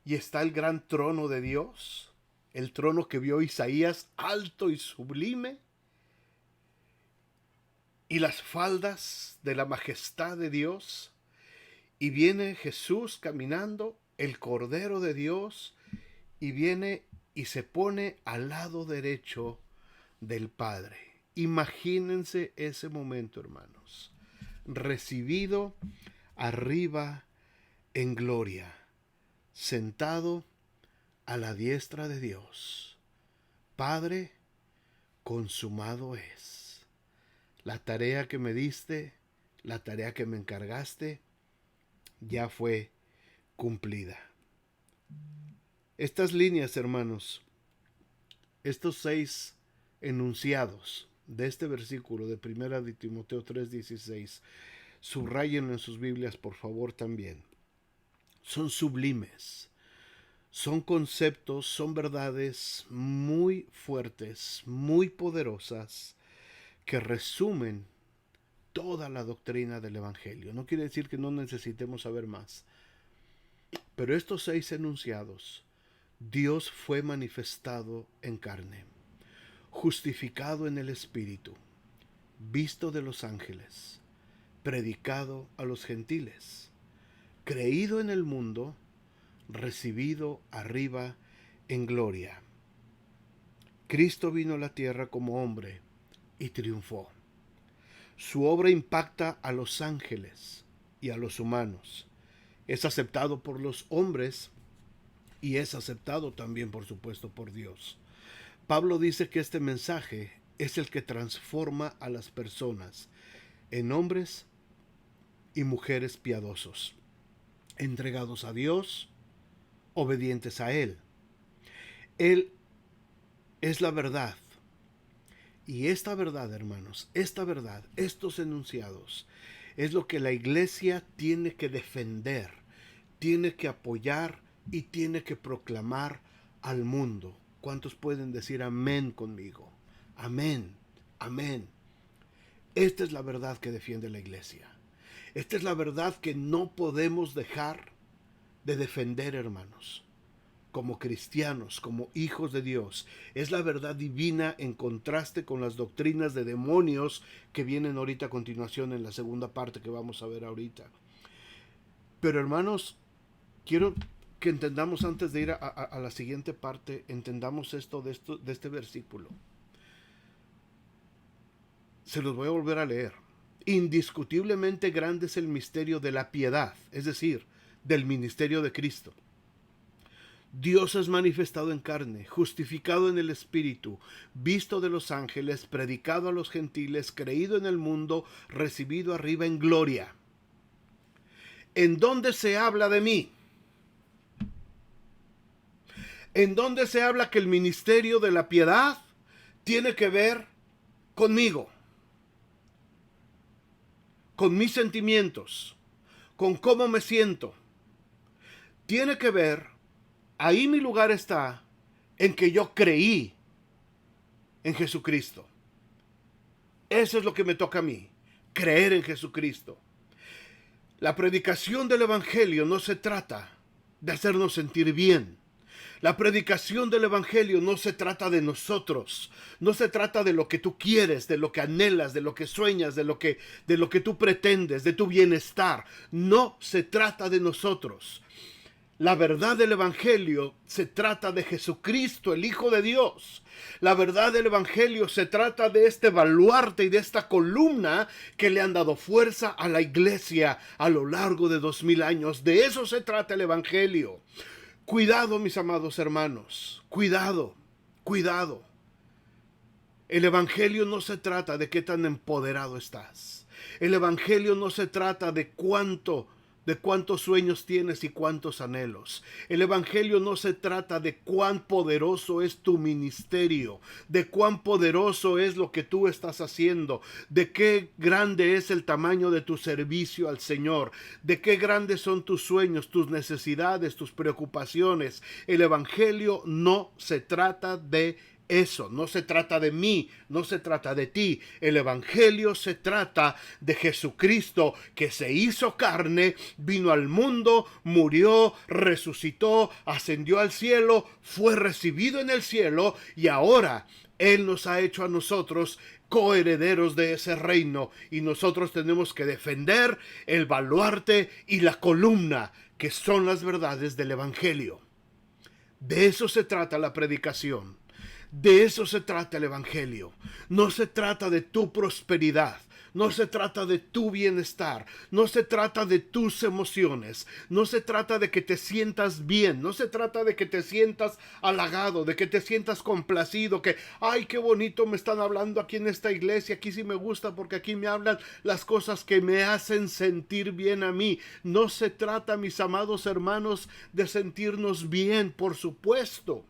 y está el gran trono de Dios, el trono que vio Isaías, alto y sublime, y las faldas de la majestad de Dios, y viene Jesús caminando, el Cordero de Dios, y viene y se pone al lado derecho del Padre. Imagínense ese momento, hermanos. Recibido arriba en gloria, sentado a la diestra de Dios. Padre, consumado es. La tarea que me diste, la tarea que me encargaste, ya fue cumplida. Estas líneas, hermanos, estos 6 enunciados de este versículo de 1 de Timoteo 3:16, subrayenlo en sus Biblias, por favor, también. Son sublimes, son conceptos, son verdades muy fuertes, muy poderosas, que resumen toda la doctrina del Evangelio. No quiere decir que no necesitemos saber más, pero estos 6 enunciados, Dios fue manifestado en carne, justificado en el Espíritu, visto de los ángeles, predicado a los gentiles, creído en el mundo, recibido arriba en gloria. Cristo vino a la tierra como hombre y triunfó. Su obra impacta a los ángeles y a los humanos. Es aceptado por los hombres y es aceptado también, por supuesto, por Dios. Pablo dice que este mensaje es el que transforma a las personas en hombres y mujeres piadosos, entregados a Dios, obedientes a Él. Él es la verdad. Y esta verdad, hermanos, esta verdad, estos enunciados, es lo que la iglesia tiene que defender, tiene que apoyar y tiene que proclamar al mundo. ¿Cuántos pueden decir amén conmigo? Amén, amén. Esta es la verdad que defiende la iglesia. Esta es la verdad que no podemos dejar de defender, hermanos. Como cristianos, como hijos de Dios. Es la verdad divina en contraste con las doctrinas de demonios que vienen ahorita a continuación en la segunda parte que vamos a ver ahorita. Pero hermanos, quiero que entendamos antes de ir a la siguiente parte, entendamos esto de este versículo. Se los voy a volver a leer. Indiscutiblemente grande es el misterio de la piedad, es decir, del ministerio de Cristo. Dios es manifestado en carne, justificado en el Espíritu, visto de los ángeles, predicado a los gentiles, creído en el mundo, recibido arriba en gloria. ¿En dónde se habla de mí? ¿En dónde se habla que el ministerio de la piedad tiene que ver conmigo? Con mis sentimientos, con cómo me siento. Tiene que ver, ahí mi lugar está, en que yo creí en Jesucristo. Eso es lo que me toca a mí, creer en Jesucristo. La predicación del Evangelio no se trata de hacernos sentir bien. La predicación del Evangelio no se trata de nosotros, no se trata de lo que tú quieres, de lo que anhelas, de lo que sueñas, de lo que tú pretendes, de tu bienestar. No se trata de nosotros. La verdad del Evangelio se trata de Jesucristo, el Hijo de Dios. La verdad del Evangelio se trata de este baluarte y de esta columna que le han dado fuerza a la iglesia a lo largo de 2000 años. De eso se trata el Evangelio. Cuidado, mis amados hermanos, cuidado, cuidado. El Evangelio no se trata de qué tan empoderado estás. El Evangelio no se trata de cuántos sueños tienes y cuántos anhelos. El Evangelio no se trata de cuán poderoso es tu ministerio, de cuán poderoso es lo que tú estás haciendo, de qué grande es el tamaño de tu servicio al Señor, de qué grandes son tus sueños, tus necesidades, tus preocupaciones. El Evangelio no se trata de eso, no se trata de mí, no se trata de ti. El Evangelio se trata de Jesucristo, que se hizo carne, vino al mundo, murió, resucitó, ascendió al cielo, fue recibido en el cielo y ahora Él nos ha hecho a nosotros coherederos de ese reino, y nosotros tenemos que defender el baluarte y la columna que son las verdades del Evangelio. De eso se trata la predicación. De eso se trata el Evangelio. No se trata de tu prosperidad. No se trata de tu bienestar. No se trata de tus emociones. No se trata de que te sientas bien. No se trata de que te sientas halagado, de que te sientas complacido, que, ay, qué bonito me están hablando aquí en esta iglesia. Aquí sí me gusta porque aquí me hablan las cosas que me hacen sentir bien a mí. No se trata, mis amados hermanos, de sentirnos bien, por supuesto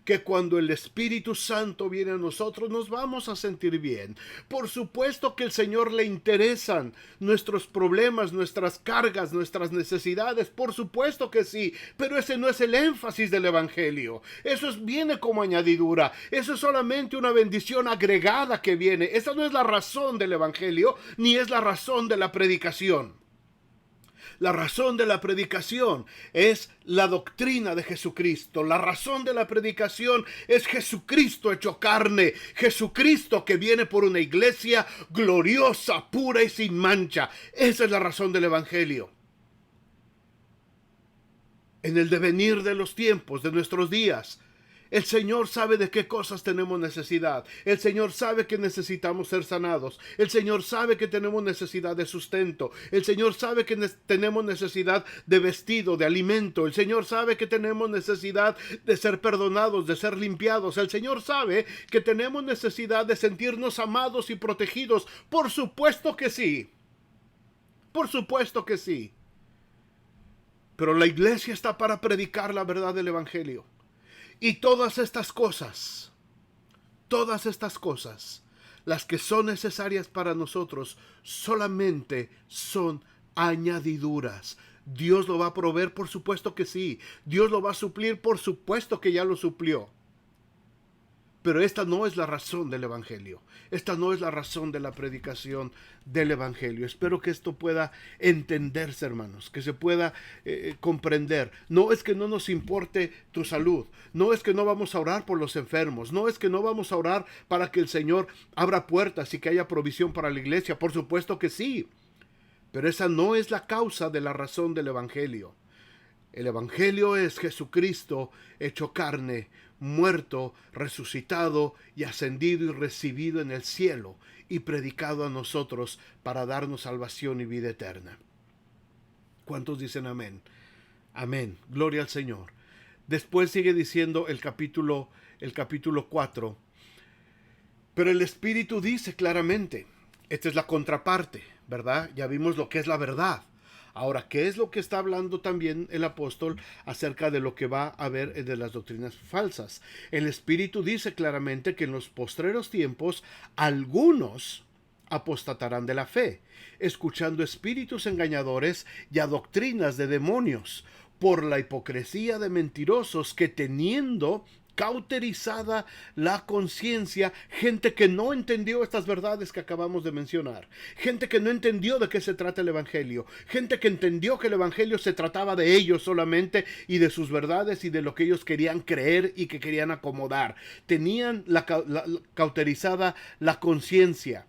que cuando el Espíritu Santo viene a nosotros nos vamos a sentir bien. Por supuesto que al Señor le interesan nuestros problemas, nuestras cargas, nuestras necesidades. Por supuesto que sí, pero ese no es el énfasis del Evangelio. Eso viene como añadidura. Eso es solamente una bendición agregada que viene. Esa no es la razón del Evangelio, ni es la razón de la predicación. La razón de la predicación es la doctrina de Jesucristo. La razón de la predicación es Jesucristo hecho carne. Jesucristo que viene por una iglesia gloriosa, pura y sin mancha. Esa es la razón del Evangelio. En el devenir de los tiempos, de nuestros días, El Señor sabe de qué cosas tenemos necesidad. El Señor sabe que necesitamos ser sanados. El Señor sabe que tenemos necesidad de sustento. El Señor sabe que tenemos necesidad de vestido, de alimento. El Señor sabe que tenemos necesidad de ser perdonados, de ser limpiados. El Señor sabe que tenemos necesidad de sentirnos amados y protegidos. Por supuesto que sí. Por supuesto que sí. Pero la iglesia está para predicar la verdad del Evangelio. Y todas estas cosas, las que son necesarias para nosotros, solamente son añadiduras. ¿Dios lo va a proveer? Por supuesto que sí. ¿Dios lo va a suplir? Por supuesto que ya lo suplió. Pero esta no es la razón del Evangelio. Esta no es la razón de la predicación del Evangelio. Espero que esto pueda entenderse, hermanos, que se pueda comprender. No es que no nos importe tu salud. No es que no vamos a orar por los enfermos. No es que no vamos a orar para que el Señor abra puertas y que haya provisión para la iglesia. Por supuesto que sí. Pero esa no es la causa de la razón del Evangelio. El Evangelio es Jesucristo hecho carne, muerto, resucitado y ascendido y recibido en el cielo y predicado a nosotros para darnos salvación y vida eterna. ¿Cuántos dicen amén? Amén. Gloria al Señor. Después sigue diciendo el capítulo 4. Pero el Espíritu dice claramente, esta es la contraparte, ¿verdad? Ya vimos lo que es la verdad. Ahora, ¿qué es lo que está hablando también el apóstol acerca de lo que va a haber de las doctrinas falsas? El Espíritu dice claramente que en los postreros tiempos algunos apostatarán de la fe, escuchando espíritus engañadores y a doctrinas de demonios, por la hipocresía de mentirosos que teniendo cauterizada la conciencia, gente que no entendió estas verdades que acabamos de mencionar, gente que no entendió de qué se trata el Evangelio, gente que entendió que el Evangelio se trataba de ellos solamente y de sus verdades y de lo que ellos querían creer y que querían acomodar. Tenían cauterizada la conciencia.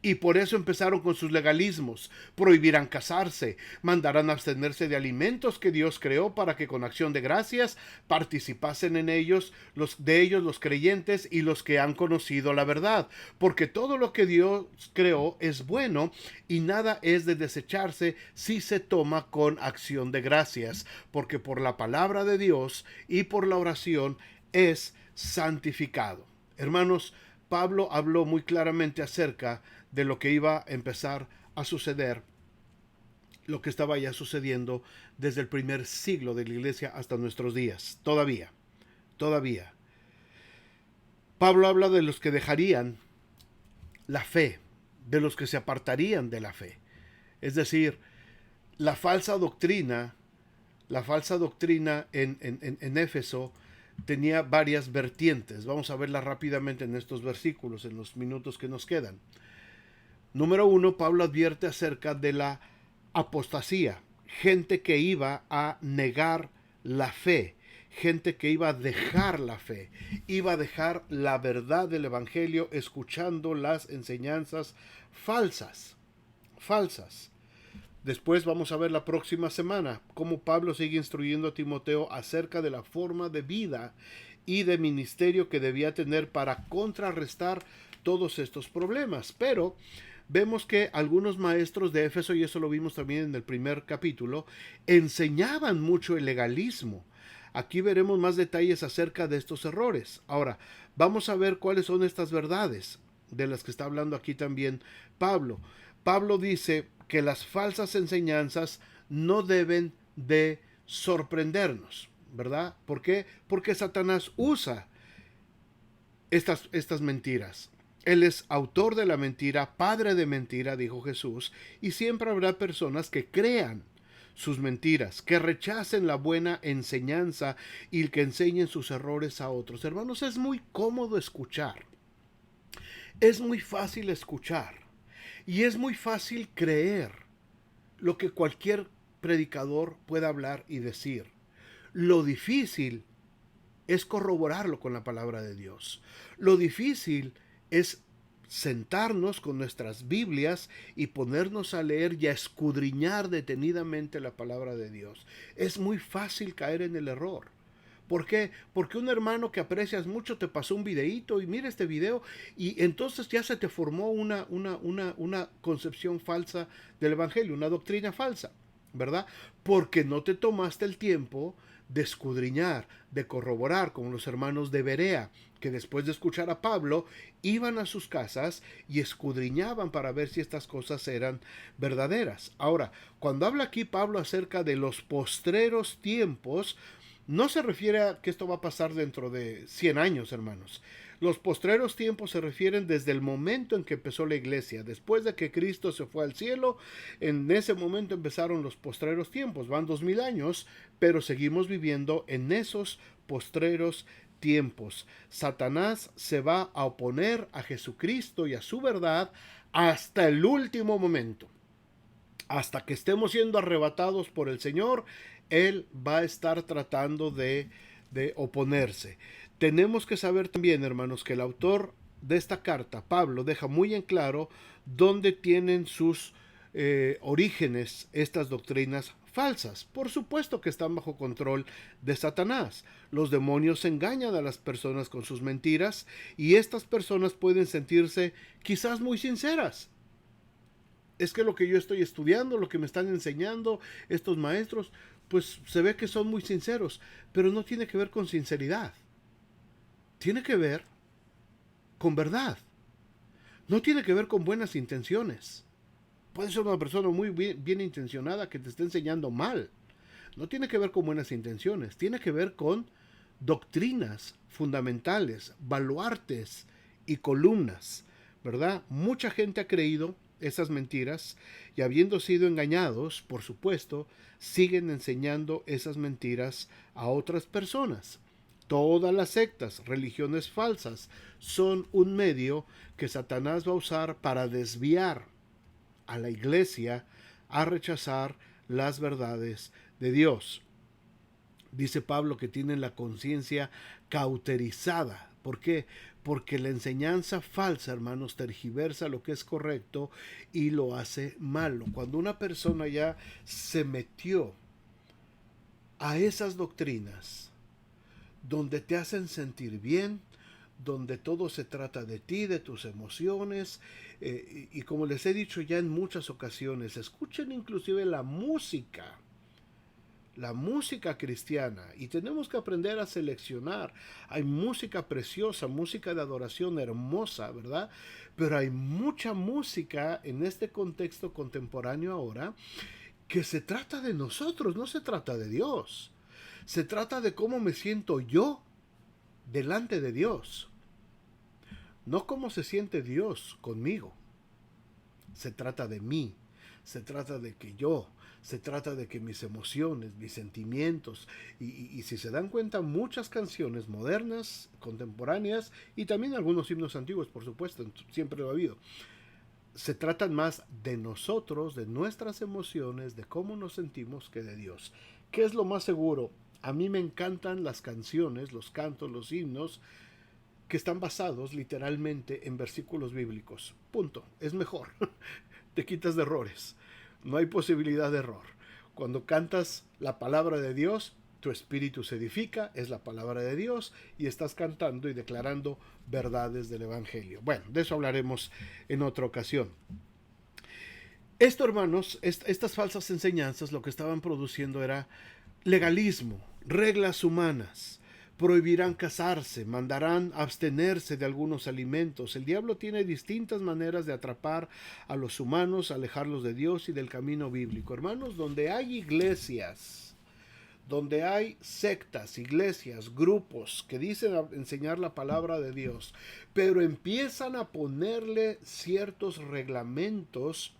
Y por eso empezaron con sus legalismos. Prohibirán casarse, mandarán abstenerse de alimentos que Dios creó para que con acción de gracias participasen en ellos, los creyentes y los que han conocido la verdad. Porque todo lo que Dios creó es bueno y nada es de desecharse si se toma con acción de gracias. Porque por la palabra de Dios y por la oración es santificado. Hermanos, Pablo habló muy claramente acerca de lo que iba a empezar a suceder, lo que estaba ya sucediendo desde el primer siglo de la iglesia hasta nuestros días. Todavía. Pablo habla de los que dejarían la fe, de los que se apartarían de la fe. Es decir, la falsa doctrina en Éfeso tenía varias vertientes. Vamos a verlas rápidamente en estos versículos, en los minutos que nos quedan. Número 1, Pablo advierte acerca de la apostasía, gente que iba a negar la fe, gente que iba a dejar la fe, iba a dejar la verdad del Evangelio escuchando las enseñanzas falsas. Después vamos a ver la próxima semana cómo Pablo sigue instruyendo a Timoteo acerca de la forma de vida y de ministerio que debía tener para contrarrestar todos estos problemas. Pero vemos que algunos maestros de Éfeso, y eso lo vimos también en el primer capítulo, enseñaban mucho el legalismo. Aquí veremos más detalles acerca de estos errores. Ahora, vamos a ver cuáles son estas verdades de las que está hablando aquí también Pablo. Pablo dice que las falsas enseñanzas no deben de sorprendernos, ¿verdad? ¿Por qué? Porque Satanás usa estas mentiras. Él es autor de la mentira, padre de mentira, dijo Jesús, y siempre habrá personas que crean sus mentiras, que rechacen la buena enseñanza y que enseñen sus errores a otros. Hermanos, es muy cómodo escuchar. Es muy fácil escuchar. Y es muy fácil creer lo que cualquier predicador pueda hablar y decir. Lo difícil es corroborarlo con la palabra de Dios. Lo difícil es sentarnos con nuestras Biblias y ponernos a leer y a escudriñar detenidamente la palabra de Dios. Es muy fácil caer en el error. ¿Por qué? Porque un hermano que aprecias mucho te pasó un videíto y mira este video y entonces ya se te formó una concepción falsa del Evangelio, una doctrina falsa, ¿verdad? Porque no te tomaste el tiempo de escudriñar, de corroborar, como los hermanos de Berea, que después de escuchar a Pablo iban a sus casas y escudriñaban para ver si estas cosas eran verdaderas. Ahora, cuando habla aquí Pablo acerca de los postreros tiempos, no se refiere a que esto va a pasar dentro de 100 años, hermanos. Los postreros tiempos se refieren desde el momento en que empezó la iglesia. Después de que Cristo se fue al cielo, en ese momento empezaron los postreros tiempos. Van 2000 años, pero seguimos viviendo en esos postreros tiempos. Satanás se va a oponer a Jesucristo y a su verdad hasta el último momento. Hasta que estemos siendo arrebatados por el Señor, Él va a estar tratando de oponerse. Tenemos que saber también, hermanos, que el autor de esta carta, Pablo, deja muy en claro dónde tienen sus orígenes estas doctrinas falsas. Por supuesto que están bajo control de Satanás. Los demonios engañan a las personas con sus mentiras y estas personas pueden sentirse quizás muy sinceras. Es que lo que yo estoy estudiando, lo que me están enseñando estos maestros, pues se ve que son muy sinceros, pero no tiene que ver con sinceridad. Tiene que ver con verdad. No tiene que ver con buenas intenciones. Puede ser una persona muy bien intencionada que te esté enseñando mal. No tiene que ver con buenas intenciones. Tiene que ver con doctrinas fundamentales, baluartes y columnas, ¿verdad? Mucha gente ha creído esas mentiras y habiendo sido engañados, por supuesto, siguen enseñando esas mentiras a otras personas. Todas las sectas, religiones falsas, son un medio que Satanás va a usar para desviar a la iglesia a rechazar las verdades de Dios. Dice Pablo que tienen la conciencia cauterizada. ¿Por qué? Porque la enseñanza falsa, hermanos, tergiversa lo que es correcto y lo hace malo. Cuando una persona ya se metió a esas doctrinas donde te hacen sentir bien, donde todo se trata de ti, de tus emociones, y como les he dicho ya en muchas ocasiones, escuchen inclusive la música cristiana, y tenemos que aprender a seleccionar. Hay música preciosa, música de adoración hermosa, ¿verdad? Pero hay mucha música en este contexto contemporáneo ahora que se trata de nosotros, no se trata de Dios. Se trata de cómo me siento yo delante de Dios, no cómo se siente Dios conmigo. Se trata de mí, se trata de que yo, se trata de que mis emociones, mis sentimientos, y si se dan cuenta, muchas canciones modernas, contemporáneas, y también algunos himnos antiguos, por supuesto, siempre lo ha habido, se tratan más de nosotros, de nuestras emociones, de cómo nos sentimos, que de Dios. ¿Qué es lo más seguro? A mí me encantan las canciones, los cantos, los himnos, que están basados literalmente en versículos bíblicos. Punto. Es mejor. Te quitas de errores. No hay posibilidad de error. Cuando cantas la palabra de Dios, tu espíritu se edifica, es la palabra de Dios, y estás cantando y declarando verdades del Evangelio. Bueno, de eso hablaremos en otra ocasión. Esto, hermanos, estas falsas enseñanzas lo que estaban produciendo era legalismo, reglas humanas. Prohibirán casarse, mandarán abstenerse de algunos alimentos. El diablo tiene distintas maneras de atrapar a los humanos, alejarlos de Dios y del camino bíblico. Hermanos, donde hay iglesias, donde hay sectas, iglesias, grupos que dicen enseñar la palabra de Dios, pero empiezan a ponerle ciertos reglamentos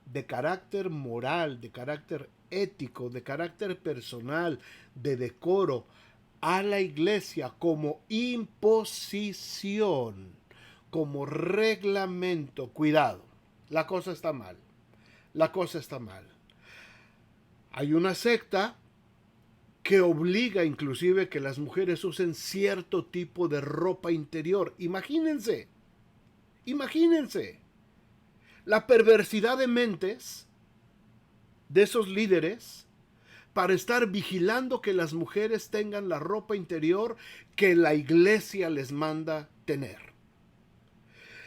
de carácter moral, de carácter ético, de carácter personal, de decoro, a la iglesia como imposición, como reglamento. Cuidado, la cosa está mal. La cosa está mal. Hay una secta que obliga inclusive que las mujeres usen cierto tipo de ropa interior. Imagínense la perversidad de mentes de esos líderes para estar vigilando que las mujeres tengan la ropa interior que la iglesia les manda tener.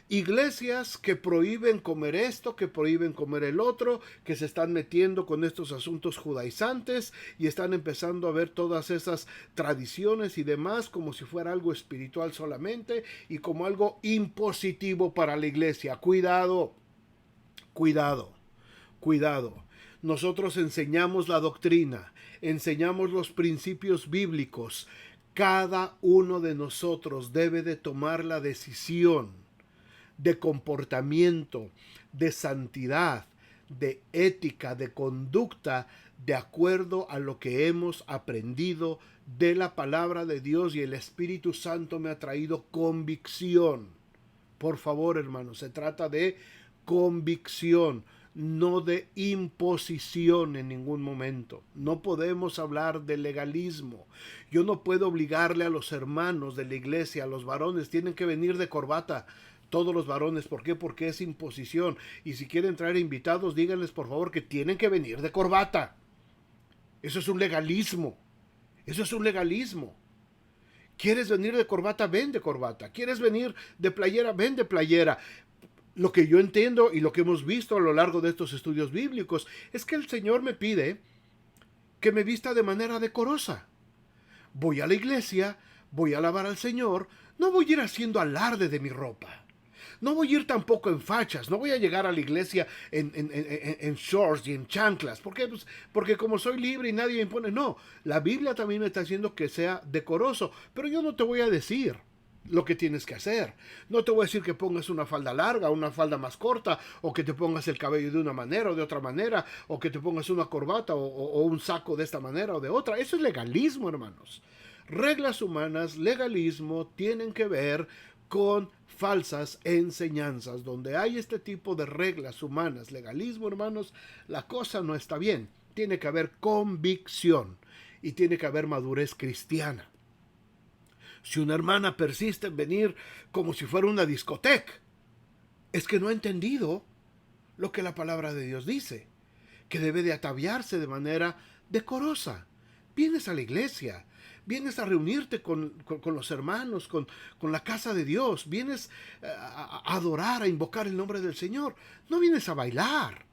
Iglesias que prohíben comer esto, que prohíben comer el otro, que se están metiendo con estos asuntos judaizantes y están empezando a ver todas esas tradiciones y demás como si fuera algo espiritual solamente y como algo impositivo para la iglesia. Cuidado, cuidado, cuidado. Nosotros enseñamos la doctrina, enseñamos los principios bíblicos. Cada uno de nosotros debe de tomar la decisión de comportamiento, de santidad, de ética, de conducta, de acuerdo a lo que hemos aprendido de la palabra de Dios, y el Espíritu Santo me ha traído convicción. Por favor, hermanos, se trata de convicción, no de imposición en ningún momento. No podemos hablar de legalismo. Yo no puedo obligarle a los hermanos de la iglesia, a los varones, tienen que venir de corbata. Todos los varones, ¿por qué? Porque es imposición. Y si quieren traer invitados, díganles por favor que tienen que venir de corbata. Eso es un legalismo. Eso es un legalismo. ¿Quieres venir de corbata? Ven de corbata. ¿Quieres venir de playera? Ven de playera. Lo que yo entiendo y lo que hemos visto a lo largo de estos estudios bíblicos es que el Señor me pide que me vista de manera decorosa. Voy a la iglesia, voy a alabar al Señor, no voy a ir haciendo alarde de mi ropa. No voy a ir tampoco en fachas, no voy a llegar a la iglesia en shorts y en chanclas. ¿Por qué? Pues porque como soy libre y nadie me impone. No, la Biblia también me está diciendo que sea decoroso, pero yo no te voy a decir lo que tienes que hacer. No te voy a decir que pongas una falda larga, una falda más corta, o que te pongas el cabello de una manera o de otra manera, o que te pongas una corbata o un saco de esta manera o de otra. Eso es legalismo, hermanos. Reglas humanas, legalismo, tienen que ver con falsas enseñanzas. Donde hay este tipo de reglas humanas, legalismo, hermanos, la cosa no está bien. Tiene que haber convicción y tiene que haber madurez cristiana. Si una hermana persiste en venir como si fuera una discoteca, es que no ha entendido lo que la palabra de Dios dice, que debe de ataviarse de manera decorosa. Vienes a la iglesia, vienes a reunirte con los hermanos, con la casa de Dios, vienes a adorar, a invocar el nombre del Señor. No vienes a bailar,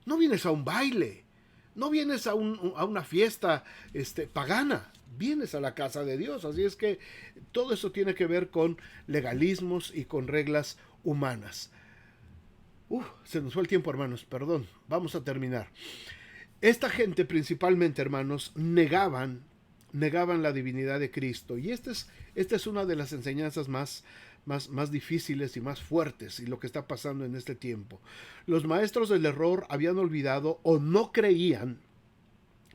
no vienes a un baile, no vienes a una fiesta pagana, vienes a la casa de Dios. Así es que todo eso tiene que ver con legalismos y con reglas humanas. Se nos fue el tiempo, hermanos, perdón, vamos a terminar. Esta gente principalmente, hermanos, negaban la divinidad de Cristo. Y esta es una de las enseñanzas más difíciles y más fuertes, y lo que está pasando en este tiempo. Los maestros del error habían olvidado o no creían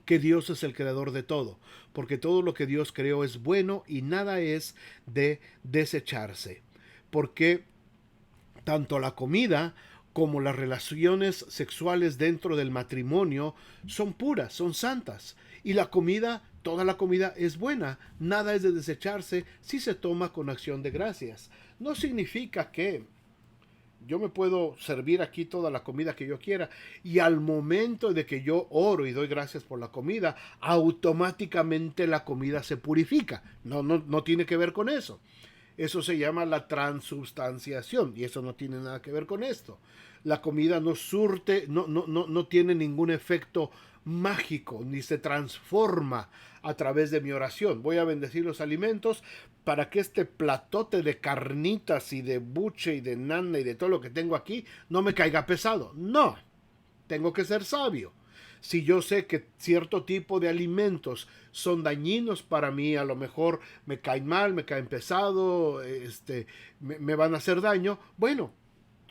que Dios es el creador de todo, porque todo lo que Dios creó es bueno y nada es de desecharse. Porque tanto la comida como las relaciones sexuales dentro del matrimonio son puras, son santas. Y la comida, toda la comida es buena, nada es de desecharse si se toma con acción de gracias. No significa que yo me puedo servir aquí toda la comida que yo quiera y al momento de que yo oro y doy gracias por la comida, automáticamente la comida se purifica. No tiene que ver con eso. Eso se llama la transubstanciación y eso no tiene nada que ver con esto. La comida no surte, no tiene ningún efecto mágico ni se transforma a través de mi oración. Voy a bendecir los alimentos para que este platote de carnitas y de buche y de nana y de todo lo que tengo aquí no me caiga pesado. No, tengo que ser sabio. Si yo sé que cierto tipo de alimentos son dañinos para mí, a lo mejor me caen mal, me caen pesado, me van a hacer daño, bueno,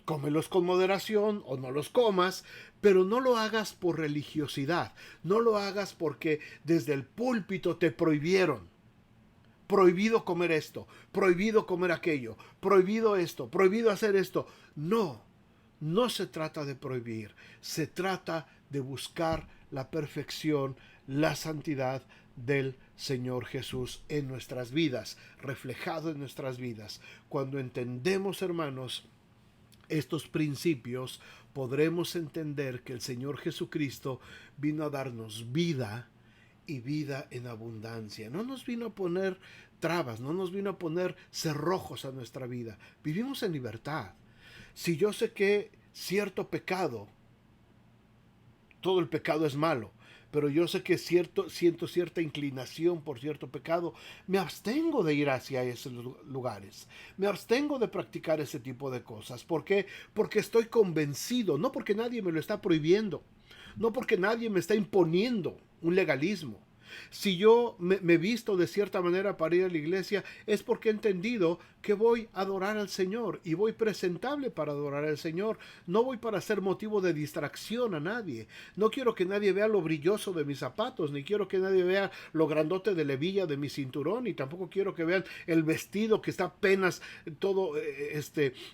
cómelos con moderación o no los comas, pero no lo hagas por religiosidad, no lo hagas porque desde el púlpito te prohibieron. Prohibido comer esto, prohibido comer aquello, prohibido esto, prohibido hacer esto. No se trata de prohibir, se trata de buscar la perfección, la santidad del Señor Jesús en nuestras vidas, reflejado en nuestras vidas. Cuando entendemos, hermanos, estos principios, podremos entender que el Señor Jesucristo vino a darnos vida y vida en abundancia. No nos vino a poner trabas, no nos vino a poner cerrojos a nuestra vida. Vivimos en libertad. Si yo sé que cierto pecado, todo el pecado es malo, pero yo sé que siento cierta inclinación por cierto pecado, me abstengo de ir hacia esos lugares, me abstengo de practicar ese tipo de cosas. ¿Por qué? Porque estoy convencido, no porque nadie me lo está prohibiendo, no porque nadie me está imponiendo un legalismo. Si yo me visto de cierta manera para ir a la iglesia, es porque he entendido que voy a adorar al Señor y voy presentable para adorar al Señor. No voy para ser motivo de distracción a nadie. No quiero que nadie vea lo brilloso de mis zapatos, ni quiero que nadie vea lo grandote de la hebilla de mi cinturón, y tampoco quiero que vean el vestido que está apenas todo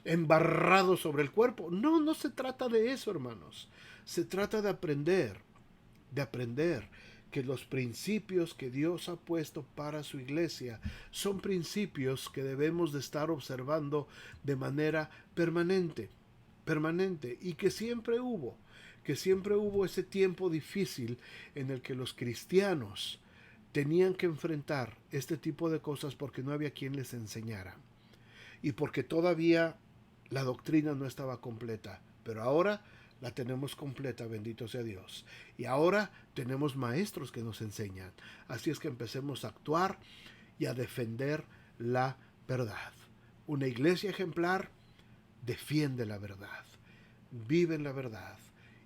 embarrado sobre el cuerpo. No, no se trata de eso, hermanos. Se trata de aprender que los principios que Dios ha puesto para su iglesia son principios que debemos de estar observando de manera permanente, y que siempre hubo ese tiempo difícil en el que los cristianos tenían que enfrentar este tipo de cosas porque no había quien les enseñara y porque todavía la doctrina no estaba completa, pero ahora la tenemos completa, bendito sea Dios. Y ahora tenemos maestros que nos enseñan. Así es que empecemos a actuar y a defender la verdad. Una iglesia ejemplar defiende la verdad, vive en la verdad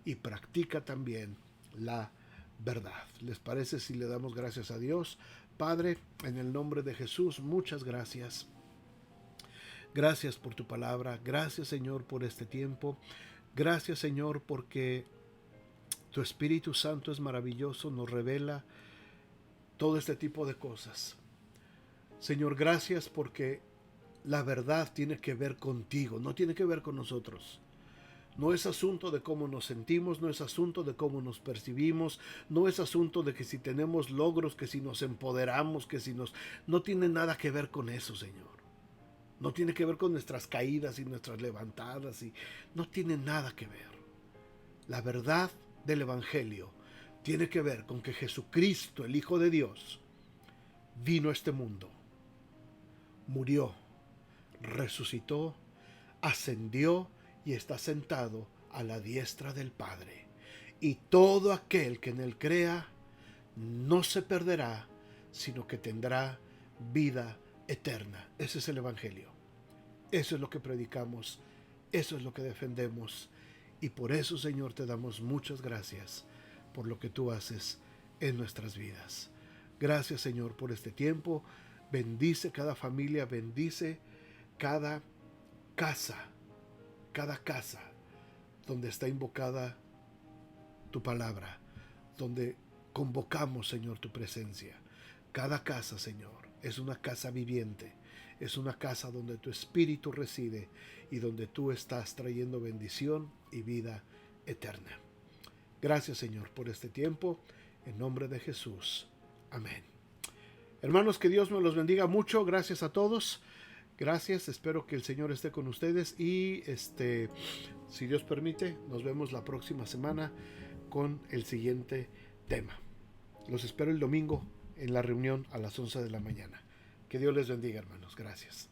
y practica también la verdad. ¿Les parece si le damos gracias a Dios? Padre, en el nombre de Jesús, muchas gracias. Gracias por tu palabra. Gracias, Señor, por este tiempo. Gracias, Señor, porque tu Espíritu Santo es maravilloso, nos revela todo este tipo de cosas. Señor, gracias porque la verdad tiene que ver contigo, no tiene que ver con nosotros. No es asunto de cómo nos sentimos, no es asunto de cómo nos percibimos, no es asunto de que si tenemos logros, que si nos empoderamos, que si nos... No tiene nada que ver con eso, Señor. No tiene que ver con nuestras caídas y nuestras levantadas, y no tiene nada que ver. La verdad del Evangelio tiene que ver con que Jesucristo, el Hijo de Dios, vino a este mundo, murió, resucitó, ascendió y está sentado a la diestra del Padre. Y todo aquel que en él crea no se perderá, sino que tendrá vida eterna. Ese es el Evangelio. Eso es lo que predicamos, eso es lo que defendemos. Y por eso, Señor, te damos muchas gracias por lo que tú haces en nuestras vidas. Gracias, Señor, por este tiempo. Bendice cada familia, bendice cada casa donde está invocada tu palabra, donde convocamos, Señor, tu presencia. Cada casa, Señor, es una casa viviente, es una casa donde tu Espíritu reside y donde tú estás trayendo bendición y vida eterna. Gracias, Señor, por este tiempo. En nombre de Jesús. Amén. Hermanos, que Dios me los bendiga mucho. Gracias a todos. Gracias. Espero que el Señor esté con ustedes. Y si Dios permite, nos vemos la próxima semana con el siguiente tema. Los espero el domingo en la reunión a las 11 de la mañana. Que Dios les bendiga, hermanos. Gracias.